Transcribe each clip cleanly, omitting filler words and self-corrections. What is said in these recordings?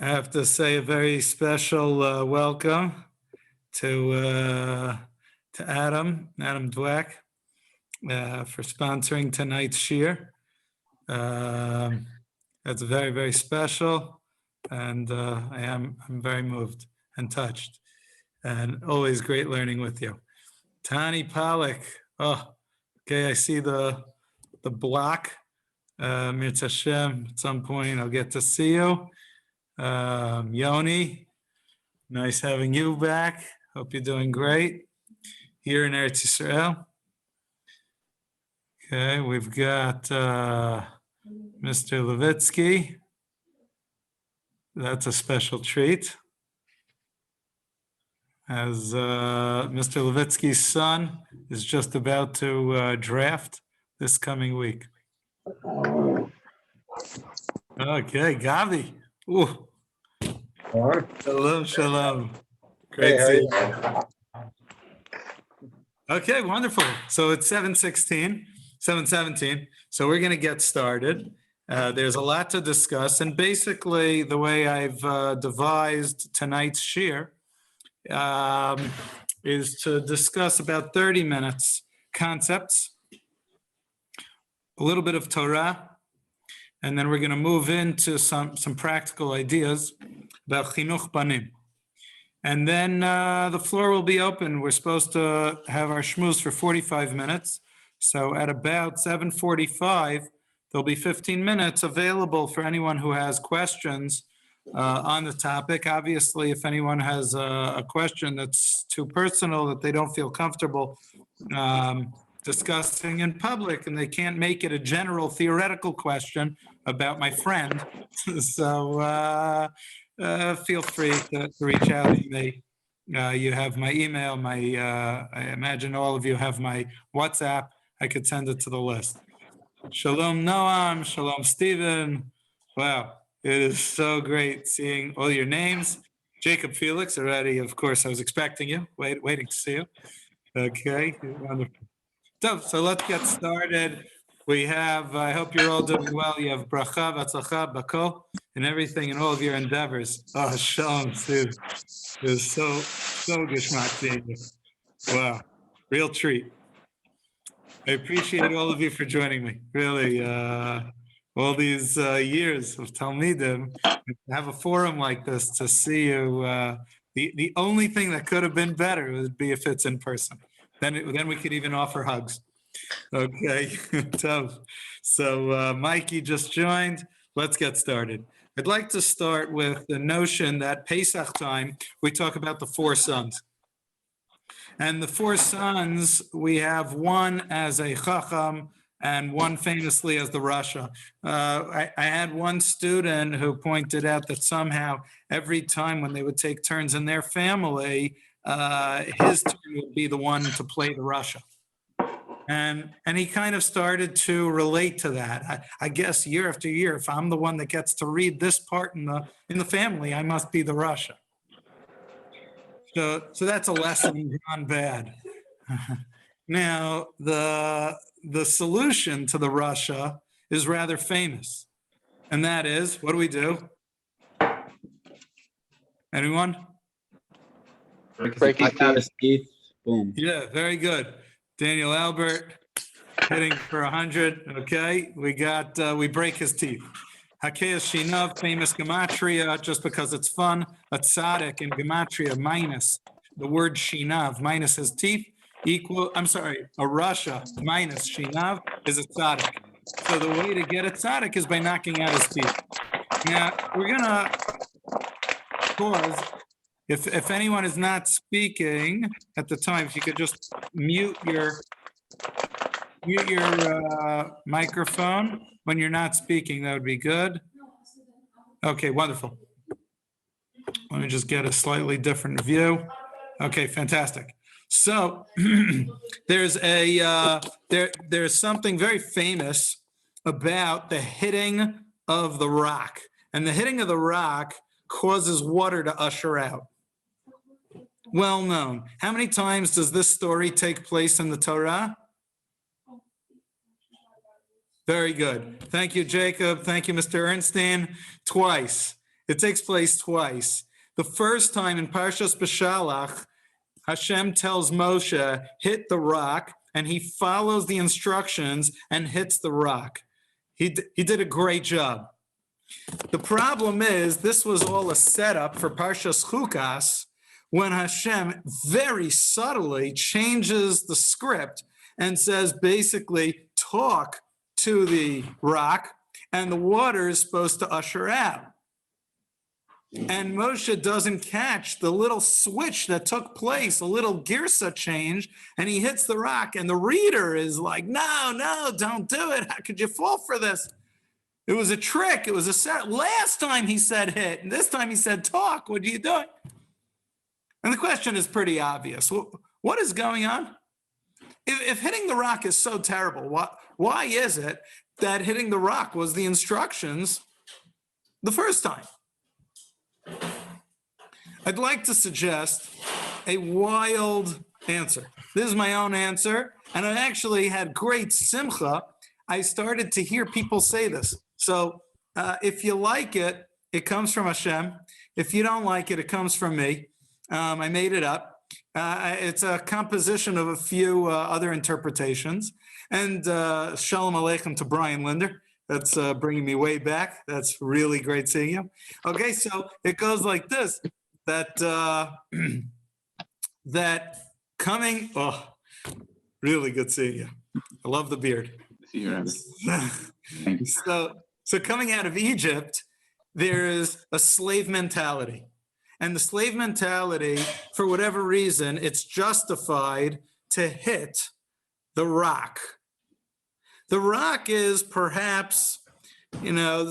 I have to say a very special welcome to Adam Dweck for sponsoring tonight's shiur. That's very, very special, and I'm very moved and touched, and always great learning with you. Tani Pollack. Oh, okay. I see the block. Mirz Hashem. At some point, I'll get to see you. Yoni, nice having you back. Hope you're doing great here in Eretz Yisrael. Okay, we've got Mr. Levitsky. That's a special treat, as Mr. Levitsky's son is just about to draft this coming week. Okay, Gavi. Ooh. Shalom, shalom. Great seeing you. Okay, wonderful. So it's 7:17. So we're going to get started. There's a lot to discuss. And basically, the way I've devised tonight's shiur is to discuss about 30 minutes concepts, a little bit of Torah, and then we're going to move into some practical ideas about Chinuch Banim. And then the floor will be open. We're supposed to have our shmooze for 45 minutes. So at about 7:45, there'll be 15 minutes available for anyone who has questions on the topic. Obviously, if anyone has a question that's too personal, that they don't feel comfortable discussing in public, and they can't make it a general theoretical question about my friend, so feel free to reach out to me. You have my email, I imagine all of you have my WhatsApp. I could send it to the list. Shalom Noam, shalom Stephen. Wow, it is so great seeing all your names. Jacob Felix already, of course, I was expecting you, waiting to see you. Okay, wonderful. So let's get started. We have, I hope you're all doing well. You have bracha, v'atzlacha, bako, and everything in all of your endeavors. Oh, shalom, Steve. It was so geshmak seeing you. Wow, real treat. I appreciate all of you for joining me. Really, all these years of Talmidim, to have a forum like this to see you. The only thing that could have been better would be if it's in person. Then we could even offer hugs. Okay, tough. So Mikey just joined. Let's get started. I'd like to start with the notion that Pesach time, we talk about the four sons. And the four sons, we have one as a Chacham and one famously as the Rasha. I had one student who pointed out that somehow every time when they would take turns in their family, his turn would be the one to play the Rasha. And he kind of started to relate to that. I guess year after year, if I'm the one that gets to read this part in the family, I must be the Rasha. So that's a lesson gone bad. Now, the solution to the Rasha is rather famous. And that is, what do? Anyone? Break his teeth. Boom. Yeah, very good. Daniel Albert hitting for 100. Okay, we break his teeth. Hakeas Shinav, famous gematria, just because it's fun. A tzaddik in gematria minus the word Shinav, minus his teeth, a Rasha minus Shinav is a tzaddik. So the way to get a tzaddik is by knocking out his teeth. Now, we're going to pause. If anyone is not speaking at the time, if you could just mute your microphone when you're not speaking, that would be good. Okay, wonderful. Let me just get a slightly different view. Okay, fantastic. So there's something very famous about the hitting of the rock, and the hitting of the rock causes water to usher out. Well known. How many times does this story take place in the Torah? Very good. Thank you, Jacob. Thank you, Mr. Ernstein. Twice. It takes place twice. The first time in Parshas Beshalach, Hashem tells Moshe, hit the rock, and he follows the instructions and hits the rock. He did a great job. The problem is, this was all a setup for Parshas Chukas, when Hashem very subtly changes the script and says, basically, talk to the rock, and the water is supposed to usher out. And Moshe doesn't catch the little switch that took place, a little girsa change, and he hits the rock, and the reader is like, no, don't do it. How could you fall for this? It was a trick. It was a set. Last time he said hit, and this time he said talk. What are you doing? And the question is pretty obvious. What is going on? If hitting the rock is so terrible, why is it that hitting the rock was the instructions the first time? I'd like to suggest a wild answer. This is my own answer, and I actually had great simcha. I started to hear people say this. So if you like it, it comes from Hashem. If you don't like it, it comes from me. I made it up. It's a composition of a few other interpretations. And Shalom Aleichem to Brian Linder. That's bringing me way back. That's really great seeing you. Okay, so it goes like this. That really good seeing you. I love the beard. See you, Rabbi. Thank you. So coming out of Egypt, there is a slave mentality. And the slave mentality, for whatever reason, it's justified to hit the rock. The rock is perhaps,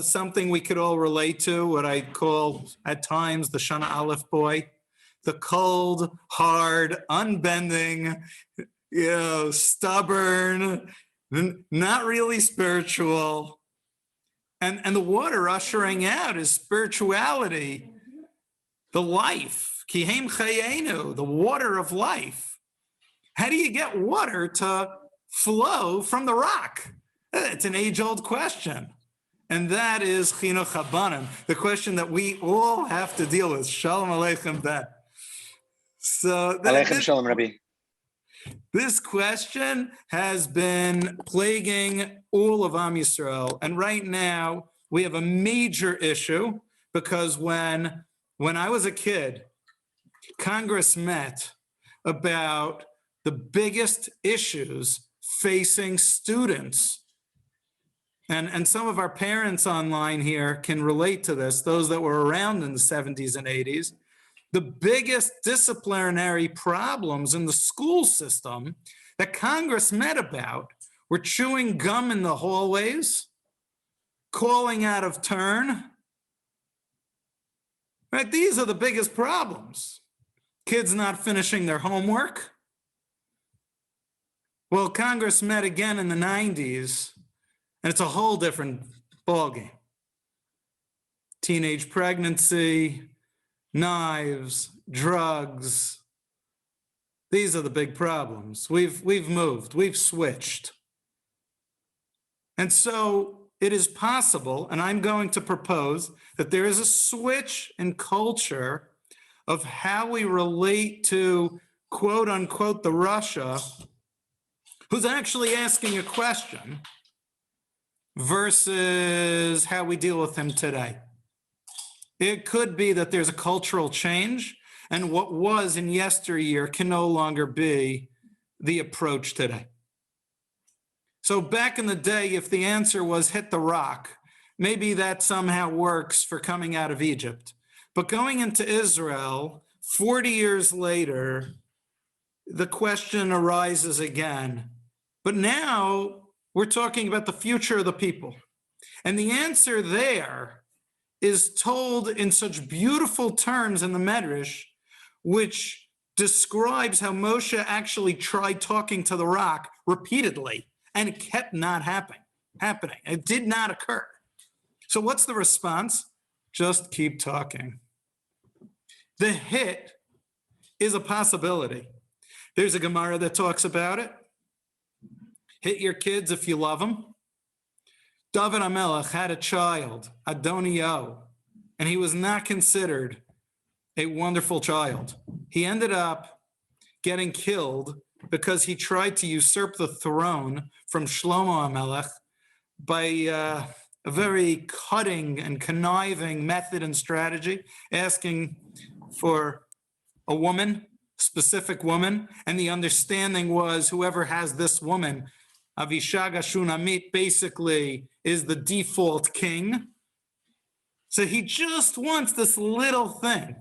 something we could all relate to, what I call at times the Shana Aleph boy, the cold, hard, unbending, stubborn, not really spiritual. And the water ushering out is spirituality, the life, Kihem Chayenu, the water of life. How do you get water to flow from the rock? It's an age-old question. And that is Chinuch Banim, the question that we all have to deal with. Shalom Aleichem Ben. So Aleichem Shalom, Rabbi. This question has been plaguing all of Am Yisrael. And right now, we have a major issue because when I was a kid, Congress met about the biggest issues facing students. And some of our parents online here can relate to this, those that were around in the 70s and 80s. The biggest disciplinary problems in the school system that Congress met about were chewing gum in the hallways, calling out of turn. Right? These are the biggest problems. Kids not finishing their homework. Well, Congress met again in the 90s, and it's a whole different ballgame. Teenage pregnancy, knives, drugs. These are the big problems. We've moved, we've switched. And so it is possible, and I'm going to propose that there is a switch in culture of how we relate to, quote unquote, the Russia, who's actually asking a question, versus how we deal with him today. It could be that there's a cultural change, and what was in yesteryear can no longer be the approach today. So back in the day, if the answer was hit the rock, maybe that somehow works for coming out of Egypt. But going into Israel, 40 years later, the question arises again. But now we're talking about the future of the people. And the answer there is told in such beautiful terms in the Medrash, which describes how Moshe actually tried talking to the rock repeatedly, and it kept not happening. It did not occur. So what's the response? Just keep talking. The hit is a possibility. There's a Gemara that talks about it. Hit your kids if you love them. David HaMelech had a child, Adonio, and he was not considered a wonderful child. He ended up getting killed because he tried to usurp the throne from Shlomo HaMelech by a very cutting and conniving method and strategy, asking for a woman, specific woman, and the understanding was whoever has this woman, Avishaga Shunamit, basically is the default king. So he just wants this little thing.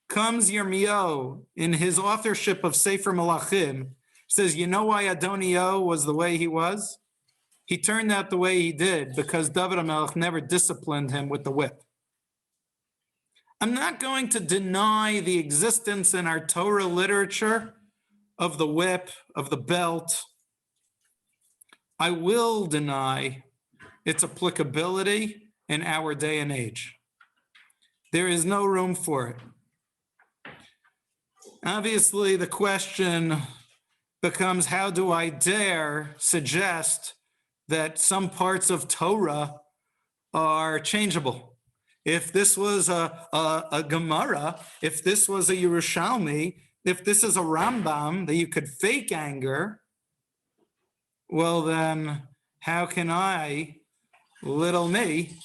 Comes Yirmiyahu in his authorship of Sefer Malachim, says, you know why Adoniyahu was the way he was? He turned out the way he did because David HaMelech never disciplined him with the whip. I'm not going to deny the existence in our Torah literature of the whip, of the belt. I will deny its applicability in our day and age. There is no room for it. Obviously, the question becomes, how do I dare suggest that some parts of Torah are changeable? If this was a Gemara, if this was a Yerushalmi, if this is a Rambam that you could fake anger, well then, how can I, little me,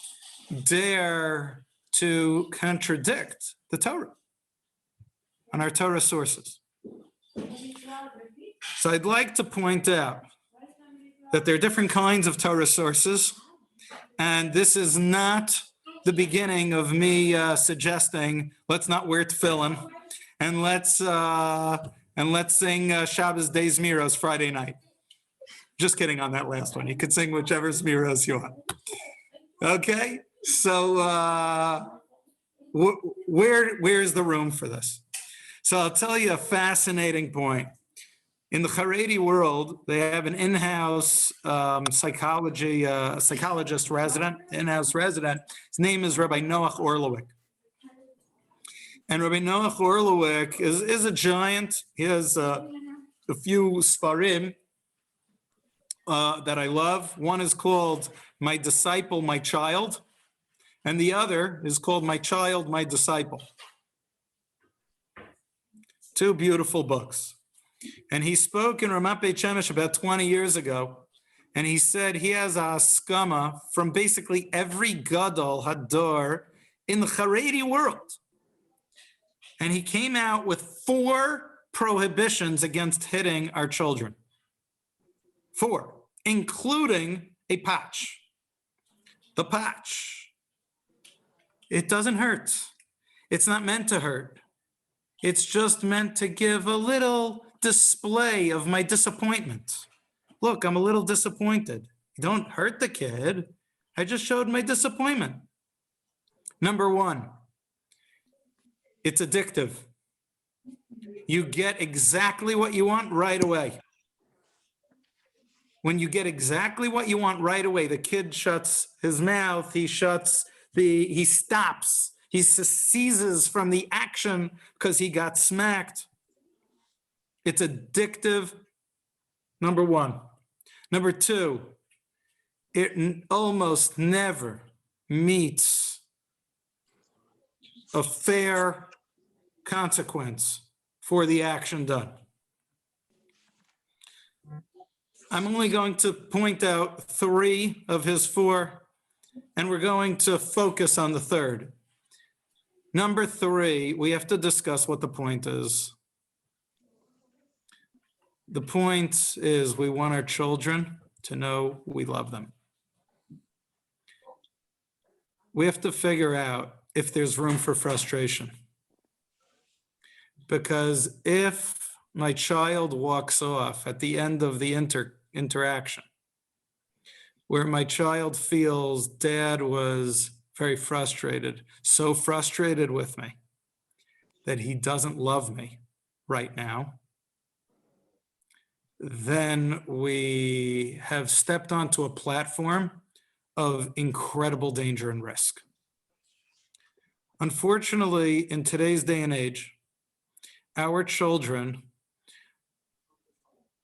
dare to contradict the Torah and our Torah sources? So I'd like to point out that there are different kinds of Torah sources, and this is not the beginning of me suggesting let's not wear tefillin and let's sing Shabbos Day Zmiros Friday night. Just kidding on that last one. You could sing whichever Zmiros you want. Okay, so where's the room for this? So I'll tell you a fascinating point. In the Haredi world, they have an in-house psychologist resident, in-house resident. His name is Rabbi Noach Orlowek. And Rabbi Noach Orlowek is a giant. He has a few Sfarim that I love. One is called My Disciple, My Child. And the other is called My Child, My Disciple. Two beautiful books. And he spoke in Ramat Beit Shemesh about 20 years ago, and he said he has a haskama from basically every gadol hador in the Haredi world. And he came out with 4 prohibitions against hitting our children. 4, including a patch. The patch. It doesn't hurt. It's not meant to hurt. It's just meant to give a little display of my disappointment. Look, I'm a little disappointed. Don't hurt the kid. I just showed my disappointment. Number 1, it's addictive. You get exactly what you want right away. When you get exactly what you want right away, the kid shuts his mouth, he stops, he ceases from the action because he got smacked. It's addictive, number 1. Number 2, it almost never meets a fair consequence for the action done. I'm only going to point out 3 of his 4, and we're going to focus on the 3rd. Number 3, we have to discuss what the point is. The point is we want our children to know we love them. We have to figure out if there's room for frustration. Because if my child walks off at the end of the interaction, where my child feels dad was very frustrated, so frustrated with me that he doesn't love me right now, then we have stepped onto a platform of incredible danger and risk. Unfortunately, in today's day and age, our children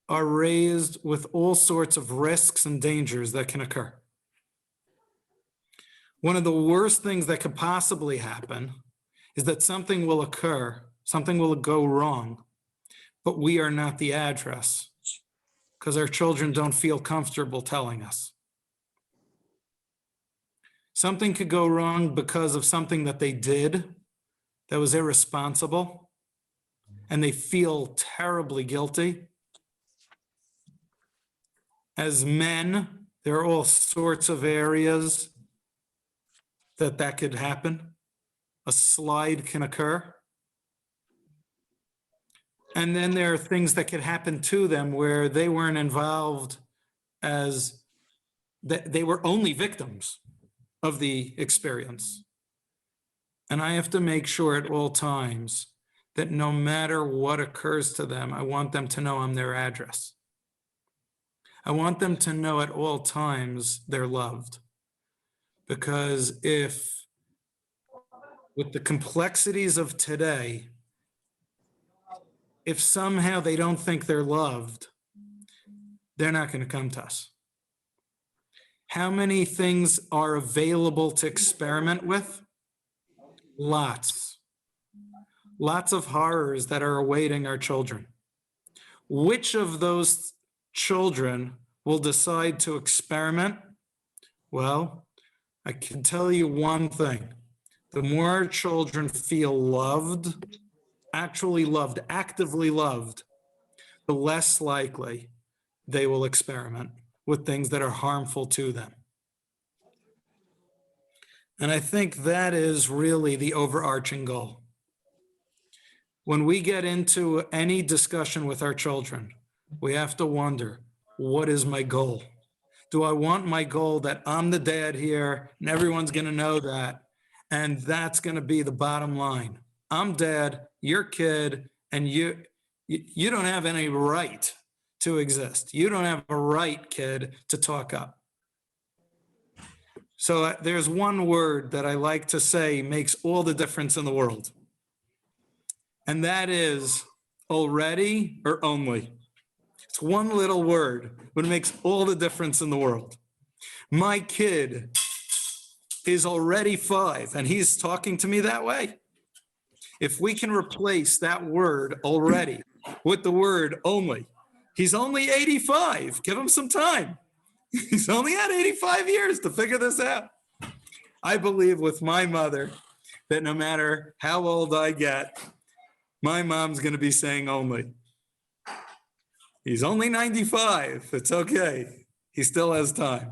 are raised with all sorts of risks and dangers that can occur. One of the worst things that could possibly happen is that something will occur, something will go wrong, but we are not the address because our children don't feel comfortable telling us. Something could go wrong because of something that they did that was irresponsible, and they feel terribly guilty. As men, there are all sorts of areas that could happen. A slide can occur. And then there are things that could happen to them where they weren't involved, as they were only victims of the experience. And I have to make sure at all times that no matter what occurs to them, I want them to know I'm their address. I want them to know at all times they're loved. Because if, with the complexities of today, if somehow they don't think they're loved, they're not going to come to us. How many things are available to experiment with? Lots. Lots of horrors that are awaiting our children. Which of those children will decide to experiment? Well, I can tell you one thing. The more our children feel loved, actually loved, actively loved, the less likely they will experiment with things that are harmful to them. And I think that is really the overarching goal. When we get into any discussion with our children, we have to wonder, what is my goal? Do I want my goal that I'm the dad here and everyone's going to know that, and that's going to be the bottom line? I'm dad, you're kid, and you don't have any right to exist. You don't have a right, kid, to talk up. So there's one word that I like to say makes all the difference in the world. And that is already or only. It's one little word, but it makes all the difference in the world. My kid is already 5, and he's talking to me that way. If we can replace that word already with the word only, he's only 85. Give him some time. He's only had 85 years to figure this out. I believe with my mother that no matter how old I get, my mom's going to be saying only. He's only 95. It's okay. He still has time.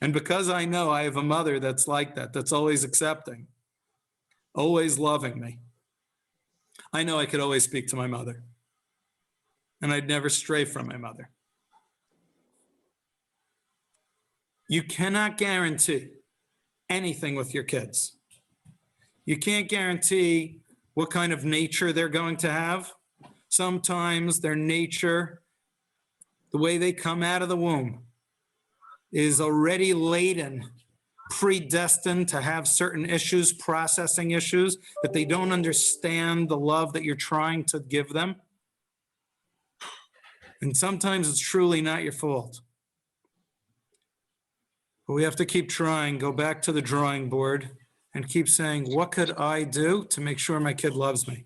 And because I know I have a mother that's like that, that's always accepting, always loving me, I know I could always speak to my mother. And I'd never stray from my mother. You cannot guarantee anything with your kids. You can't guarantee what kind of nature they're going to have. Sometimes their nature, the way they come out of the womb, is already laden, predestined to have certain issues, processing issues, that they don't understand the love that you're trying to give them. And sometimes it's truly not your fault. But we have to keep trying, go back to the drawing board and keep saying, what could I do to make sure my kid loves me?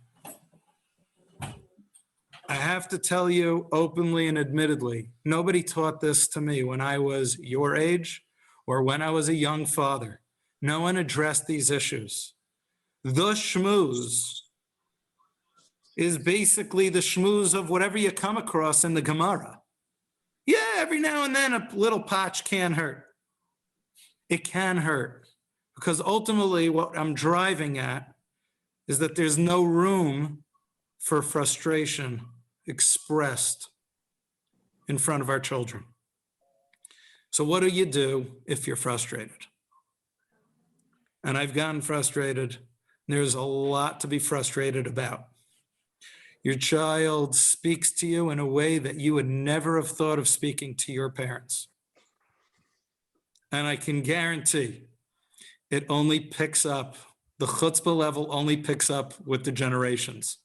I have to tell you openly and admittedly, nobody taught this to me when I was your age or when I was a young father. No one addressed these issues. The schmooze is basically the schmooze of whatever you come across in the Gemara. Yeah, every now and then a little potch can hurt. It can hurt, because ultimately what I'm driving at is that there's no room for frustration expressed in front of our children. So what do you do if you're frustrated? And I've gotten frustrated. There's a lot to be frustrated about. Your child speaks to you in a way that you would never have thought of speaking to your parents. And I can guarantee it only picks up, the chutzpah level only picks up with the generations.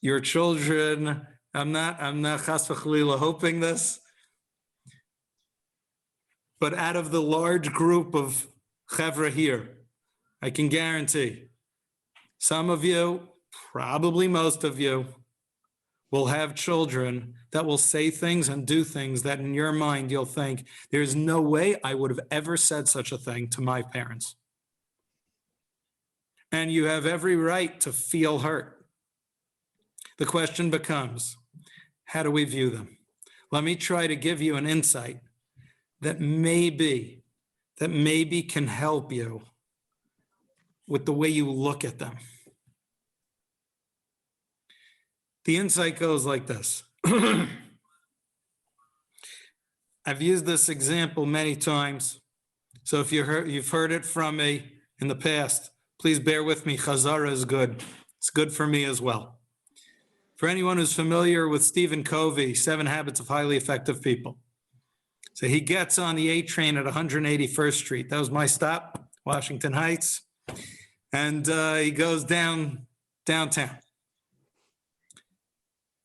Your children, I'm not chas v'chalila hoping this, but out of the large group of Chevra here, I can guarantee some of you, probably most of you, will have children that will say things and do things that in your mind you'll think, there's no way I would have ever said such a thing to my parents. And you have every right to feel hurt. The question becomes, how do we view them? Let me try to give you an insight that maybe can help you with the way you look at them. The insight goes like this. I've used this example many times. So if you've heard it from me in the past, please bear with me. Chazara is good. It's good for me as well. For anyone who's familiar with Stephen Covey, 7 Habits of Highly Effective People. So he gets on the A train at 181st Street. That was my stop, Washington Heights. And he goes downtown.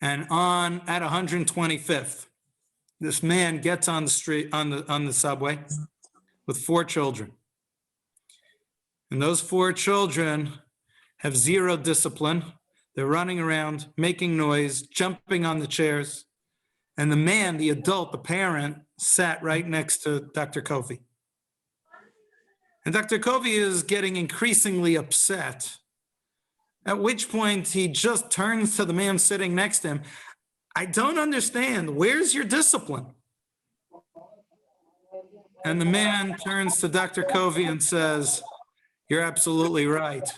And at 125th, this man gets on the street, on the subway with 4 children. And those 4 children have zero discipline. They're running around, making noise, jumping on the chairs. And the man, the adult, the parent, sat right next to Dr. Covey. And Dr. Covey is getting increasingly upset, at which point he just turns to the man sitting next to him. I don't understand. Where's your discipline? And the man turns to Dr. Covey and says, you're absolutely right.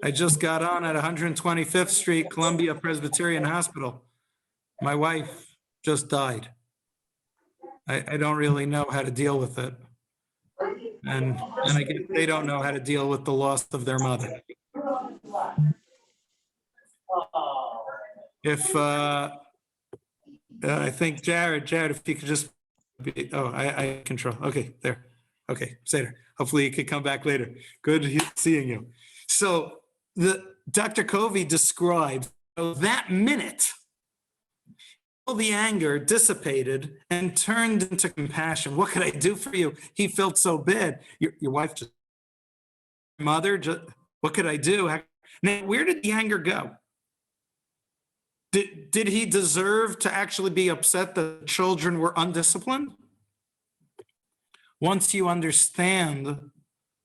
I just got on at 125th Street, Columbia Presbyterian Hospital. My wife just died. I don't really know how to deal with it. And I guess they don't know how to deal with the loss of their mother. If, I think Jared, if you could just be, I control. Okay, there. Okay, Seder. Hopefully you could come back later. Good seeing you. So Dr. Covey describes that minute, all the anger dissipated and turned into compassion. What could I do for you? He felt so bad. Your wife just, mother, just, what could I do? Now, where did the anger go? Did he deserve to actually be upset that children were undisciplined? Once you understand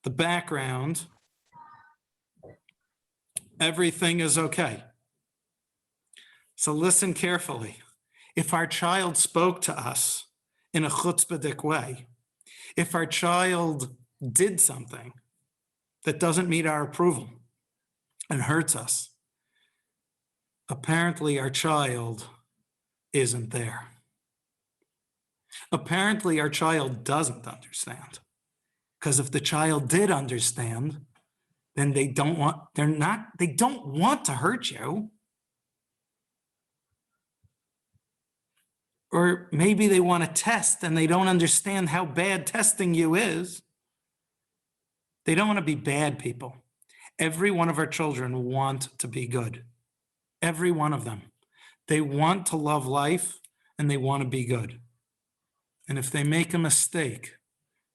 the background, everything is okay. So listen carefully. If our child spoke to us in a chutzpahdik way, if our child did something that doesn't meet our approval and hurts us, apparently our child isn't there. Apparently our child doesn't understand. Because if the child did understand, then they don't want to hurt you. Or maybe they want to test and they don't understand how bad testing you is. They don't want to be bad people. Every one of our children want to be good. Every one of them. They want to love life and they want to be good. And if they make a mistake,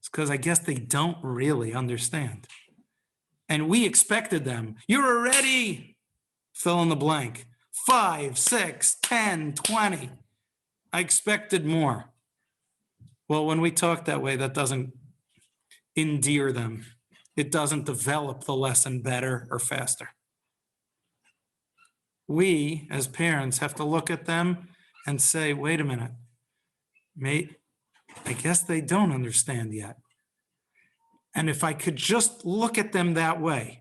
it's because I guess they don't really understand. And we expected them. You're already fill in the blank. 5, 6, 10, 20. I expected more. Well, when we talk that way, that doesn't endear them. It doesn't develop the lesson better or faster. We, as parents, have to look at them and say, wait a minute, mate, I guess they don't understand yet. And if I could just look at them that way,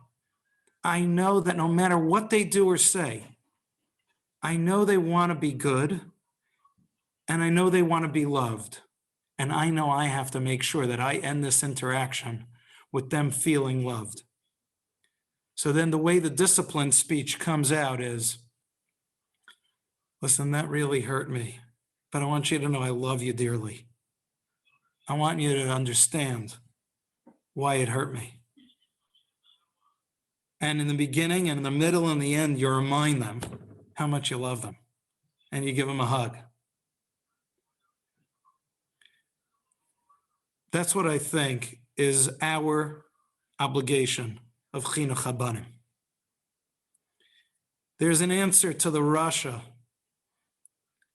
I know that no matter what they do or say, I know they want to be good. And I know they want to be loved. And I know I have to make sure that I end this interaction with them feeling loved. So then the way the discipline speech comes out is, listen, that really hurt me, but I want you to know I love you dearly. I want you to understand why it hurt me. And in the beginning and in the middle and the end, you remind them how much you love them and you give them a hug. That's what I think is our obligation of Chinuch Banim. There's an answer to the Russia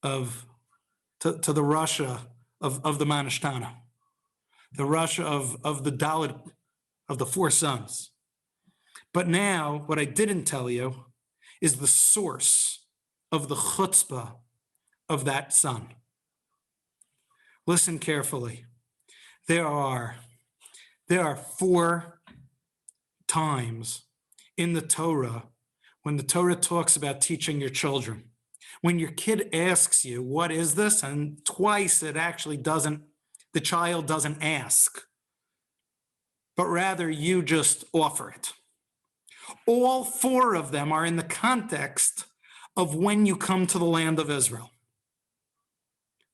of the Russia of the Manishtana, the Russia of the Dalit, of the four sons. But now, what I didn't tell you is the source of the chutzpah of that son. Listen carefully. There are 4 times in the Torah when the Torah talks about teaching your children. When your kid asks you, what is this? And twice it actually doesn't, the child doesn't ask, but rather you just offer it. All 4 of them are in the context of when you come to the land of Israel.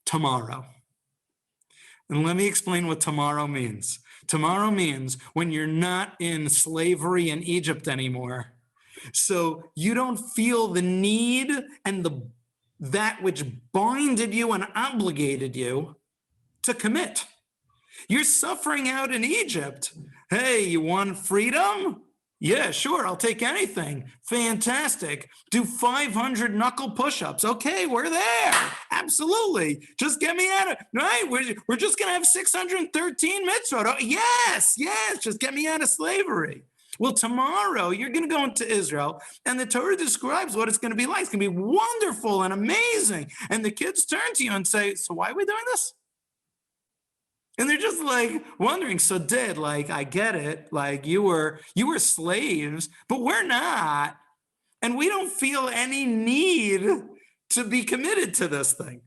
Tomorrow. And let me explain what tomorrow means. Tomorrow means when you're not in slavery in Egypt anymore. So you don't feel the need and that which binded you and obligated you to commit. You're suffering out in Egypt. Hey, you want freedom? Yeah, sure, I'll take anything. Fantastic. Do 500 knuckle push-ups. Okay, we're there. Absolutely. Just get me out of, right? We're just going to have 613 mitzvot. Oh, yes, just get me out of slavery. Well, tomorrow you're going to go into Israel, and the Torah describes what it's going to be like. It's going to be wonderful and amazing. And the kids turn to you and say, so why are we doing this? And they're just like wondering, so Dad, like, I get it. Like you were slaves, but we're not. And we don't feel any need to be committed to this thing.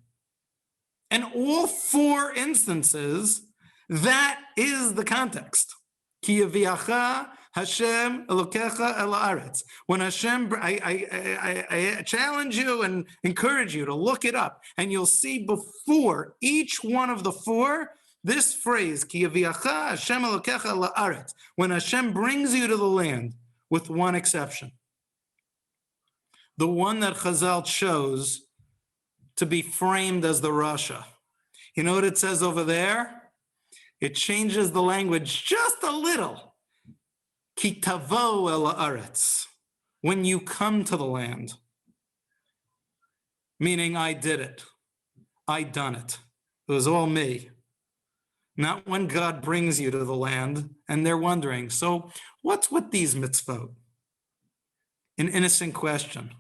And all 4 instances, that is the context. Ki yaviacha Hashem Elokecha el haaretz. When Hashem, I challenge you and encourage you to look it up, and you'll see before each one of the 4, this phrase, Ki yaviacha Hashem Elokecha el haaretz, when Hashem brings you to the land, with one exception. The one that Chazal chose to be framed as the Rasha. You know what it says over there? It changes the language just a little. Ki tavo el haaretz, when you come to the land. Meaning I did it. I done it. It was all me. Not when God brings you to the land and they're wondering, so what's with these mitzvot? An innocent question.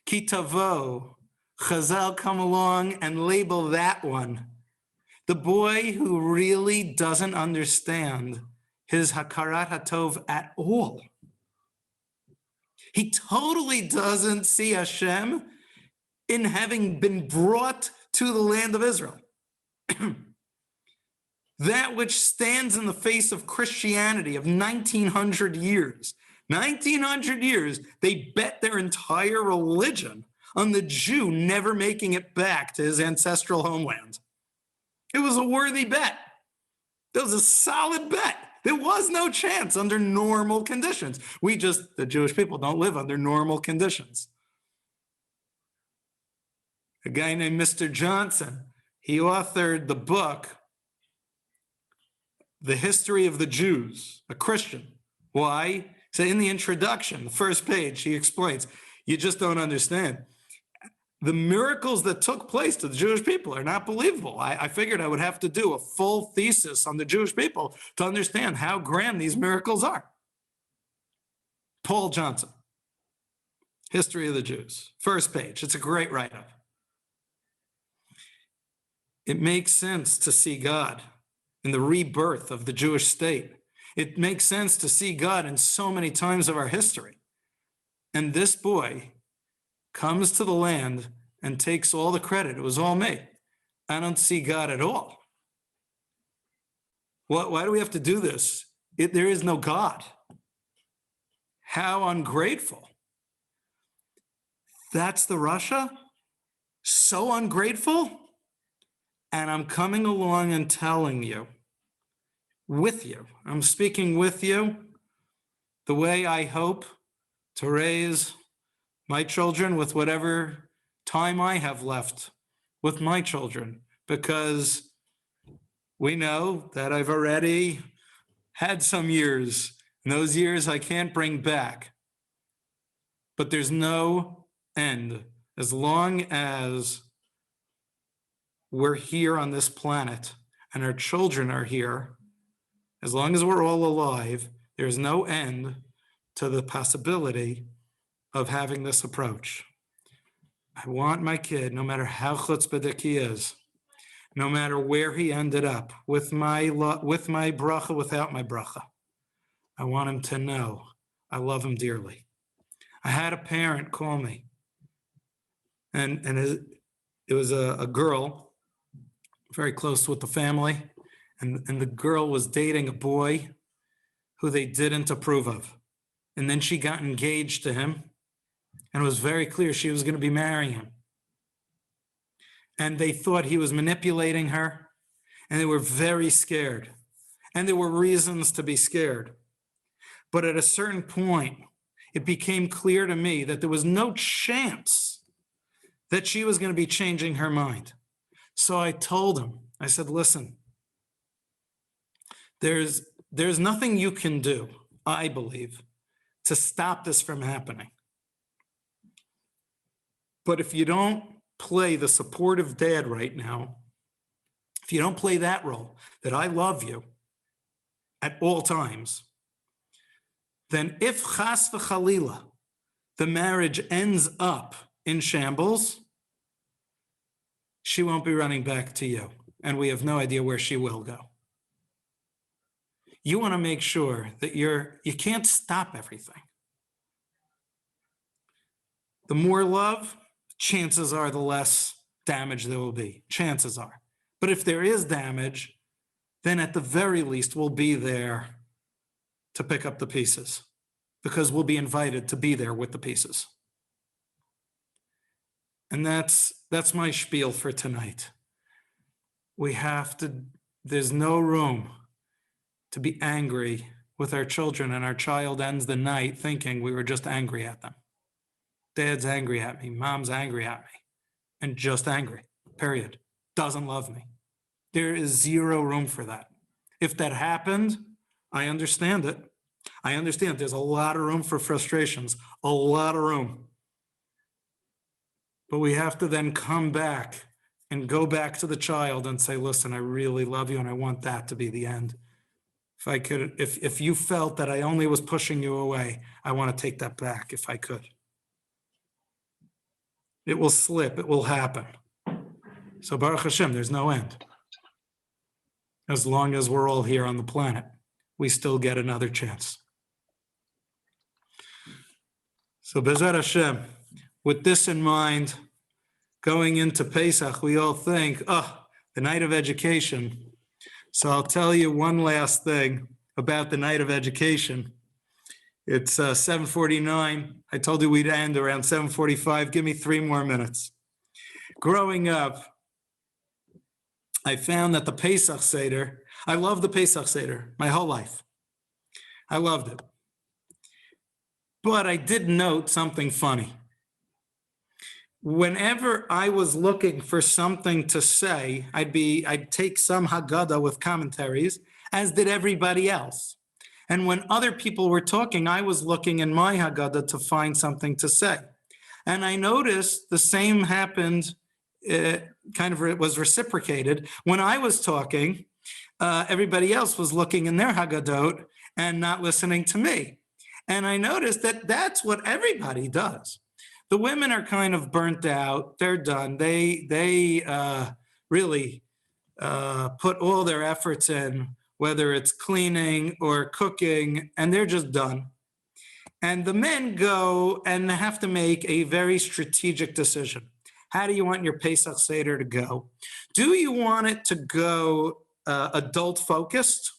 Ki tavo, Chazal come along and label that one. The boy who really doesn't understand his hakarat hatov at all. He totally doesn't see Hashem in having been brought to the land of Israel. That which stands in the face of Christianity of 1900 years. 1900 years, they bet their entire religion on the Jew never making it back to his ancestral homeland. It was a worthy bet. It was a solid bet. There was no chance under normal conditions. The Jewish people don't live under normal conditions. A guy named Mr. Johnson, he authored the book, The History of the Jews, a Christian. Why? So in the introduction, the first page, he explains, you just don't understand. The miracles that took place to the Jewish people are not believable. I figured I would have to do a full thesis on the Jewish people to understand how grand these miracles are. Paul Johnson, History of the Jews, first page. It's a great write-up. It makes sense to see God in the rebirth of the Jewish state. It makes sense to see God in so many times of our history. And this boy comes to the land and takes all the credit. It was all me. I don't see God at all. Why do we have to do this? There is no God. How ungrateful. That's the Russia? So ungrateful? And I'm coming along and telling you, with you, I'm speaking with you, the way I hope to raise my children with whatever time I have left with my children, because we know that I've already had some years, and those years I can't bring back. But there's no end. As long as we're here on this planet and our children are here, as long as we're all alive, there's no end to the possibility of having this approach. I want my kid, no matter how chutzpahdik he is, no matter where he ended up, with my bracha, without my bracha, I want him to know I love him dearly. I had a parent call me, and it was a girl very close with the family, and the girl was dating a boy who they didn't approve of. And then she got engaged to him, and it was very clear she was going to be marrying him. And they thought he was manipulating her, and they were very scared. And there were reasons to be scared. But at a certain point, it became clear to me that there was no chance that she was going to be changing her mind. So I told him, I said, listen, there's nothing you can do, I believe, to stop this from happening. But if you don't play the supportive dad right now, if you don't play that role, that I love you at all times, then if chas v'chalila, the marriage ends up in shambles, she won't be running back to you. And we have no idea where she will go. You want to make sure that you can't stop everything. The more love, chances are the less damage there will be. Chances are. But if there is damage, then at the very least we'll be there to pick up the pieces, because we'll be invited to be there with the pieces. And that's my spiel for tonight. There's no room to be angry with our children, and our child ends the night thinking we were just angry at them. Dad's angry at me, mom's angry at me, and just angry, period. Doesn't love me. There is zero room for that. If that happened, I understand it. I understand there's a lot of room for frustrations, a lot of room. But we have to then come back and go back to the child and say, listen, I really love you and I want that to be the end. If you felt that I only was pushing you away, I want to take that back if I could. It will slip, it will happen. So Baruch Hashem, there's no end. As long as we're all here on the planet, we still get another chance. So Bezrat Hashem, with this in mind, going into Pesach, we all think, the night of education. So I'll tell you one last thing about the night of education. It's 7:49. I told you we'd end around 7:45. Give me 3 more minutes. Growing up, I found that the Pesach Seder, I love the Pesach Seder my whole life. I loved it. But I did note something funny. Whenever I was looking for something to say, I'd take some Haggadah with commentaries, as did everybody else. And when other people were talking, I was looking in my Haggadah to find something to say. And I noticed the same happened, it was reciprocated. When I was talking, everybody else was looking in their Haggadot and not listening to me. And I noticed that that's what everybody does. The women are kind of burnt out. They're done. They really put all their efforts in, whether it's cleaning or cooking, and they're just done. And the men go and have to make a very strategic decision. How do you want your Pesach Seder to go? Do you want it to go adult-focused,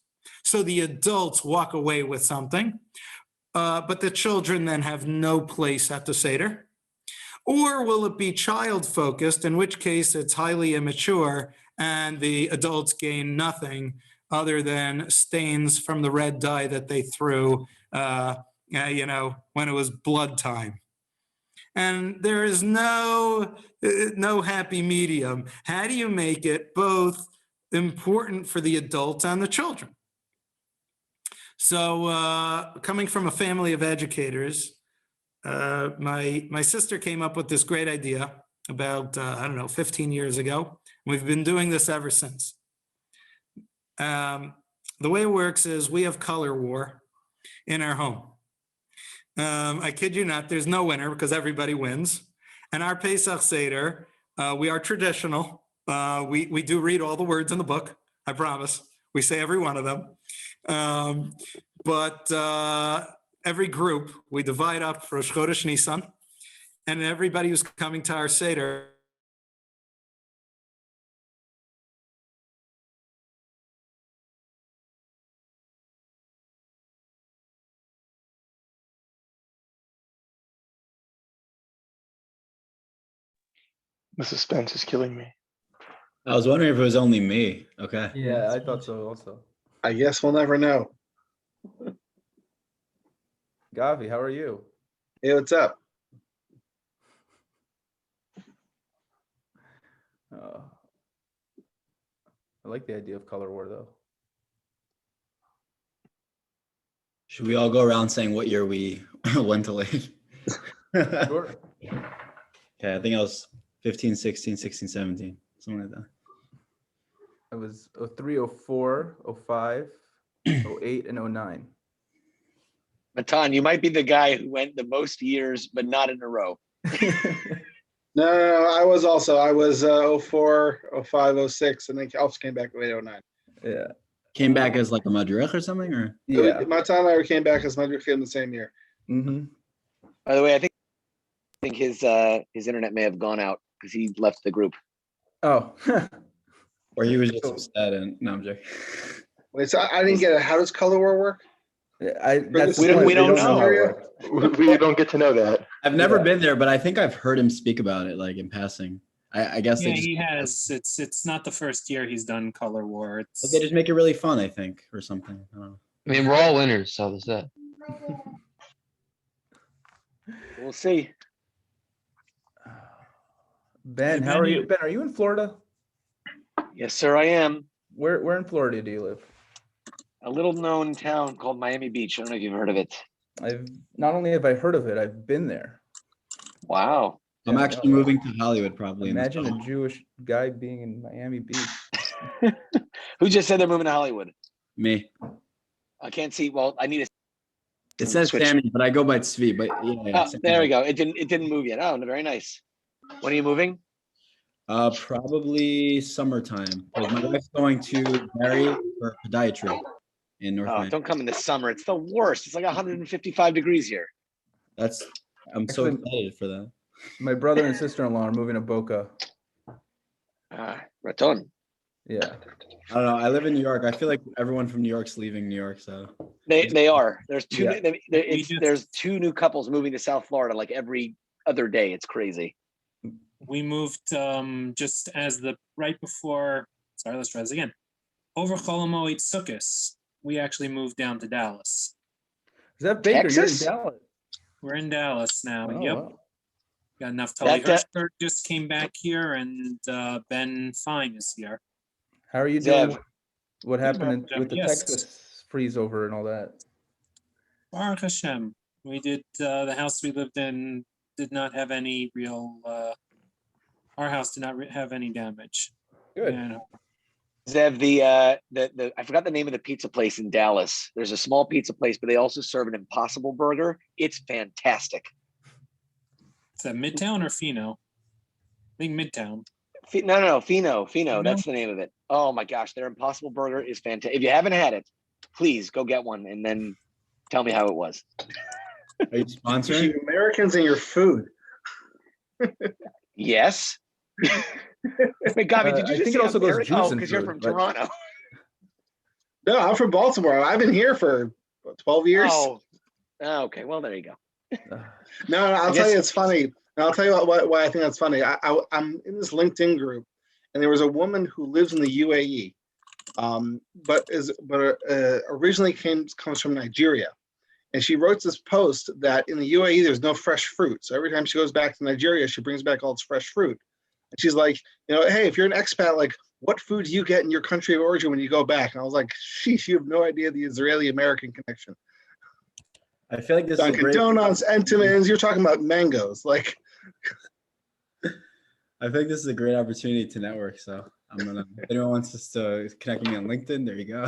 so the adults walk away with something, but the children then have no place at the Seder? Or will it be child-focused, in which case it's highly immature and the adults gain nothing other than stains from the red dye that they threw, when it was blood time? And there is no happy medium. How do you make it both important for the adults and the children. So coming from a family of educators, my sister came up with this great idea about, 15 years ago. We've been doing this ever since. The way it works is we have color war in our home. I kid you not, there's no winner because everybody wins. And our Pesach Seder, we are traditional. We do read all the words in the book, I promise. We say every one of them. But every group, we divide up for Rosh Chodesh Nisan, and everybody who's coming to our Seder The suspense is killing me. I was wondering if it was only me. Okay. Yeah, I thought so also. I guess we'll never know. Gavi, how are you? Hey, what's up? I like the idea of color war though. Should we all go around saying what year we went to late? Sure. Okay, I think I was 15, 16, 16, 17, something like that. It was 03, 04, 05, 08, and 09. Matan, you might be the guy who went the most years, but not in a row. No, I was 04, 05, 06, and then I also came back with 09. Yeah. Came back as like a madrich or something, or? Yeah. My time I came back as Madrid in the same year. Mm-hmm. By the way, I think his internet may have gone out because he left the group. Oh. Or he was just upset and no, I'm joking. Wait, so I didn't get it. How does color war work? That's We the don't point. know. how it works. We don't get to know that. I've never Yeah. been there, but I think I've heard him speak about it, like in passing. I guess Yeah, they just, he has. It's not the first year he's done color war. It's they just make it really fun, I think, or something. I don't know. I mean, we're all winners, so there's that. We'll see. Ben, Hey, how are Ben, you? Ben, are you in Florida? Yes, sir, I am. Where in Florida do you live? A little known town called Miami Beach. I don't know if you've heard of it. I've not only have I heard of it, I've been there. Wow. I'm Yeah, actually no, moving to Hollywood probably. Imagine in a Jewish guy being in Miami Beach. Who just said they're moving to Hollywood? me. I can't see. Well, I need a. It says Switch. Sammy, but I go by Tzvi. But yeah, Oh, there we go. It didn't move yet. Oh, very nice. When are you moving? Probably summertime. Because my wife's going to marry for podiatry in North Oh, Miami. don't come in the summer. It's the worst. It's like 155 degrees here. I'm so Actually- excited for that. My brother and sister-in-law are moving to Boca. Raton. Yeah. I don't know. I live in New York. I feel like everyone from New York's leaving New York. So They are. There's two. Yeah. There's two new couples moving to South Florida like every other day. It's crazy. we moved just as right before. Sorry, let's try this again. Over Cholamoid Sukkot, we actually moved down to Dallas. Is that Baker? Texas? You're in Dallas. We're in Dallas now. Oh, Yep. wow. Got enough. Tully That- Hirschberg just came back here, and Ben Fine is here. How are you Zev. doing? What happened with the Yes. Texas freeze over and all that? Baruch Hashem. We did the house we lived in did not have any real. Our house did not have any damage. Good. And Zev, the I forgot the name of the pizza place in Dallas. There's a small pizza place, but they also serve an Impossible Burger. It's fantastic. is that Midtown or Fino? I think Midtown. No, Fino. That's the name of it. Oh my gosh, their Impossible Burger is fantastic. If you haven't had it, please go get one and then tell me how it was. are you sponsoring? You Americans and your food. Yes. Wait, Gabi, did you I just think say it also goes America? juice Oh, and because you're food, from but- Toronto. No, I'm from Baltimore. I've been here for 12 years. Oh, okay. Well, there you go. No, I'll tell you it's funny. And I'll tell you why I think that's funny. I'm in this LinkedIn group, and there was a woman who lives in the UAE, but originally comes from Nigeria, and she wrote this post that in the UAE there's no fresh fruit. So every time she goes back to Nigeria, she brings back all this fresh fruit. And she's like, hey, if you're an expat, like what food do you get in your country of origin when you go back? And I was like, sheesh, you have no idea the Israeli-American connection. I feel like this is a Dunkin' great. Donuts, Entenmann's, you're talking about mangoes. Like, I think this is a great opportunity to network. So I'm gonna. If anyone wants us to connect with me on LinkedIn, there you go.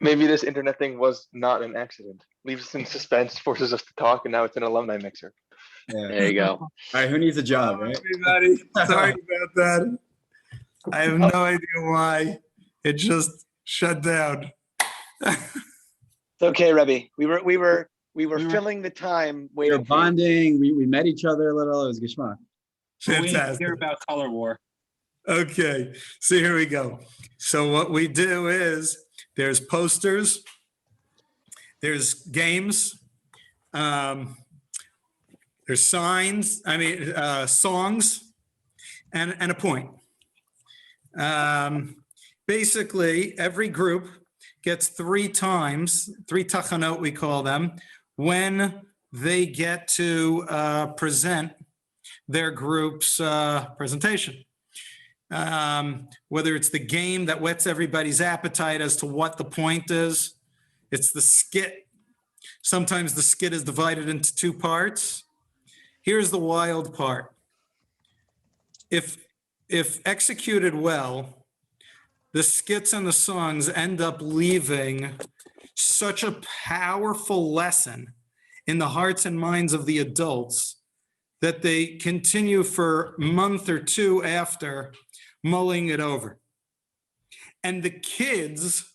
Maybe this internet thing was not an accident. Leaves us in suspense, forces us to talk, and now it's an alumni mixer. Yeah. There you go. All right, who needs a job, right? Everybody, sorry about that. I have no idea why. It just shut down. It's okay, Rabbi. We were filling the time We were waiting for you. bonding. We met each other a little. It was geschmack. We need to Fantastic. hear about color war. Okay, so here we go. So what we do is there's posters, there's games, there's signs, songs, and a point. Basically, every group gets 3 tachanot we call them, when they get to present their group's presentation. Whether it's the game that whets everybody's appetite as to what the point is, it's the skit. Sometimes the skit is divided into 2 parts. Here's the wild part. If executed well, the skits and the songs end up leaving such a powerful lesson in the hearts and minds of the adults that they continue for a month or 2 after mulling it over. And the kids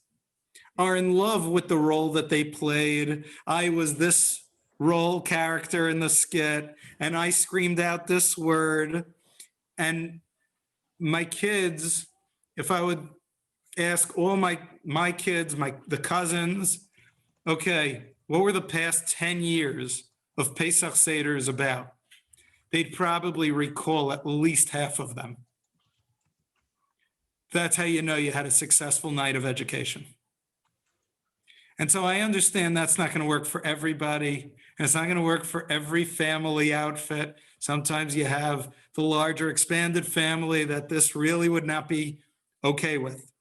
are in love with the role that they played. I was this role character in the skit, and I screamed out this word. And my kids, if I would ask all my kids, the cousins, okay, what were the past 10 years of Pesach Seders about? They'd probably recall at least half of them. That's how you know you had a successful night of education. And so I understand that's not going to work for everybody, and it's not going to work for every family outfit. Sometimes you have the larger expanded family that this really would not be okay with.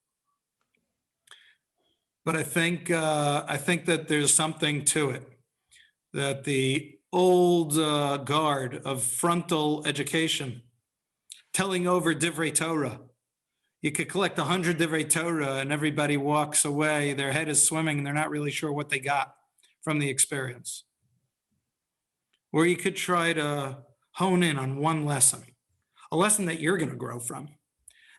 But I think that there's something to it, that the old guard of frontal education, telling over Divrei Torah. You could collect 100 Divrei Torah and everybody walks away, their head is swimming and they're not really sure what they got from the experience. Or you could try to hone in on one lesson, a lesson that you're going to grow from,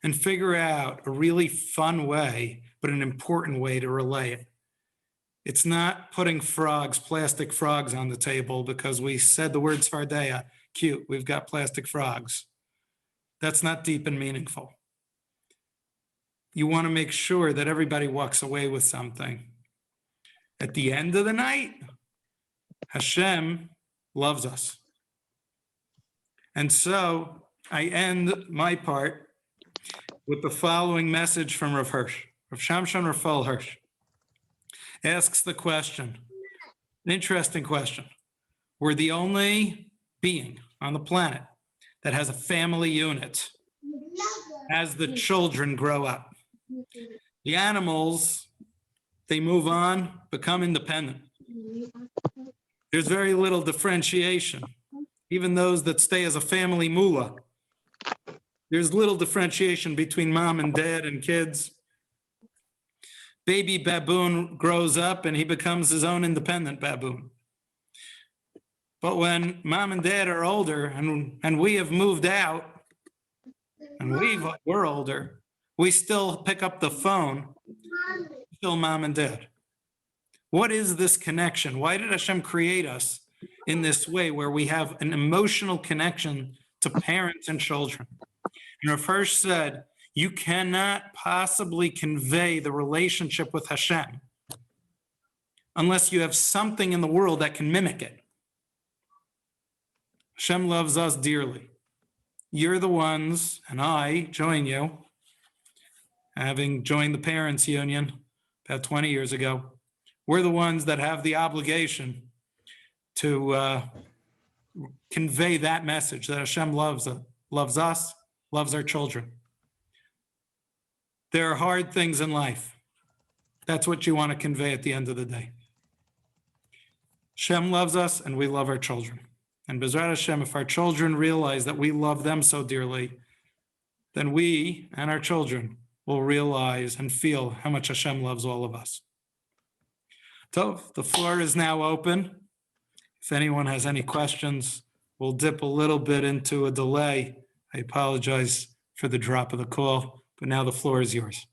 and figure out a really fun way, but an important way to relay it. It's not putting plastic frogs on the table because we said the word Svardeya, cute, we've got plastic frogs. That's not deep and meaningful. You want to make sure that everybody walks away with something. At the end of the night, Hashem loves us. And so I end my part with the following message from Rav Hirsch. Rav Shamshon Raphael Hirsch asks the question, an interesting question. We're the only being on the planet that has a family unit as the children grow up. The animals, they move on, become independent. There's very little differentiation. Even those that stay as a family mullah, there's little differentiation between mom and dad and kids. Baby baboon grows up and he becomes his own independent baboon. But when mom and dad are older and we have moved out and we're older, we still pick up the phone, still mom and dad. What is this connection? Why did Hashem create us in this way where we have an emotional connection to parents and children? And Rav Hirsch said, you cannot possibly convey the relationship with Hashem unless you have something in the world that can mimic it. Hashem loves us dearly. You're the ones, and I join you, having joined the Parents Union about 20 years ago. We're the ones that have the obligation to convey that message that Hashem loves us, loves our children. There are hard things in life. That's what you want to convey at the end of the day. Shem loves us and we love our children. And B'ezrat Hashem, if our children realize that we love them so dearly, then we and our children will realize and feel how much Hashem loves all of us. So the floor is now open. If anyone has any questions, we'll dip a little bit into a delay. I apologize for the drop of the call, but now the floor is yours.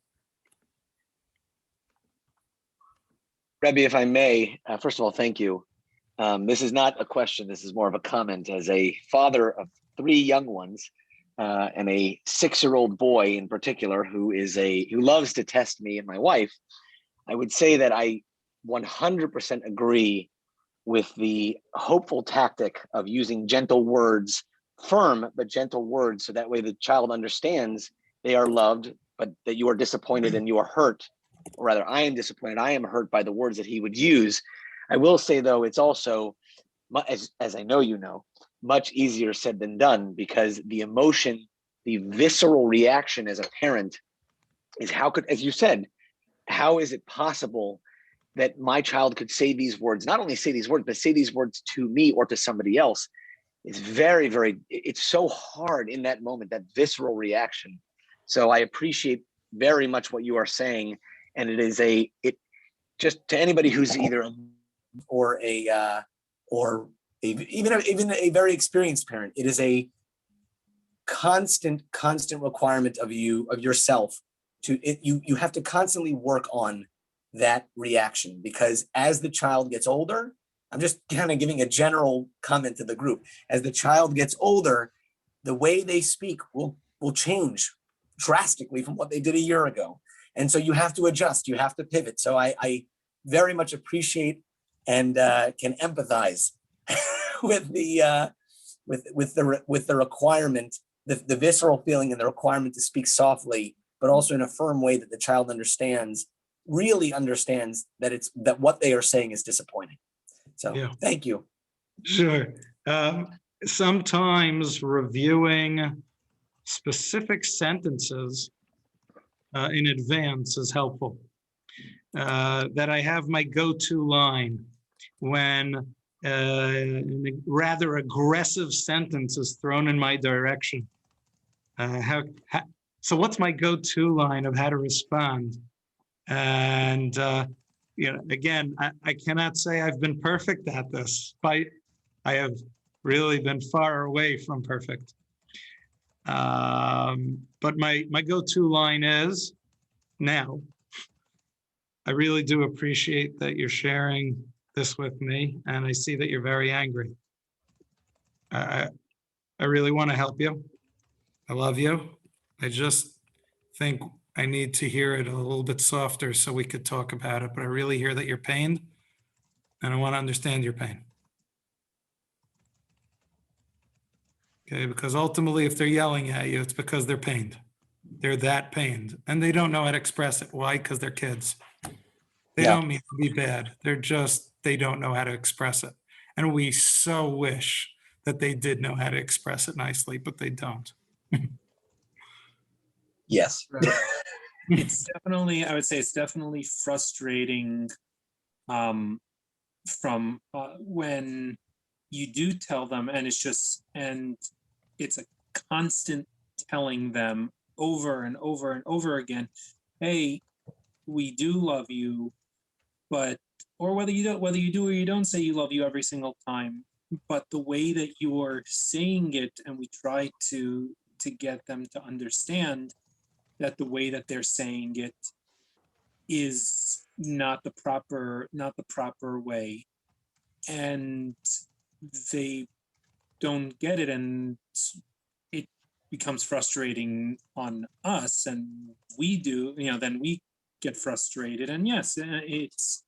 Rabbi, if I may, first of all, thank you. This is not a question. This is more of a comment. As a father of 3 young ones and a 6-year-old boy in particular, who loves to test me and my wife, I would say that I 100% agree with the hopeful tactic of using gentle words, firm but gentle words, so that way the child understands they are loved, but that you are disappointed and you are hurt, or rather I am disappointed, I am hurt by the words that he would use. I will say though, it's also, as I know you know, much easier said than done, because the emotion, the visceral reaction as a parent is how could, as you said, how is it possible that my child could say these words, not only say these words, but say these words to me or to somebody else? It's very, very, it's so hard in that moment, that visceral reaction. So I appreciate very much what you are saying. And it is just to anybody who's either even a very experienced parent, it is a constant requirement of yourself you have to constantly work on that reaction, because as the child gets older, I'm just kind of giving a general comment to the group. As the child gets older, the way they speak will change drastically from what they did a year ago. And so you have to adjust, you have to pivot. So I very much appreciate and can empathize with the requirement, the visceral feeling and the requirement to speak softly, but also in a firm way that the child really understands that what they are saying is disappointing. So yeah. Thank you. Sure. Sometimes reviewing specific sentences in advance is helpful. That I have my go-to line when a rather aggressive sentence is thrown in my direction. So what's my go-to line of how to respond? And again, I cannot say I've been perfect at this, but I have really been far away from perfect. But my go-to line is, now, I really do appreciate that you're sharing this with me, and I see that you're very angry. I really want to help you. I love you. I just think I need to hear it a little bit softer so we could talk about it, but I really hear that you're pained, and I want to understand your pain. Okay, because ultimately, if they're yelling at you, it's because they're pained. They're that pained, and they don't know how to express it. Why? Because they're kids. They don't mean to be bad. They don't know how to express it. And we so wish that they did know how to express it nicely, but they don't. Yes. It's definitely, I would say it's definitely frustrating from when you do tell them, and it's a constant telling them over and over and over again, hey, we do love you, or whether you do or you don't say you love you every single time, but the way that you're saying it, and we try to get them to understand that the way that they're saying it is not the proper way, and they don't get it, and it becomes frustrating on us, and we do, then we get frustrated. And yes, it's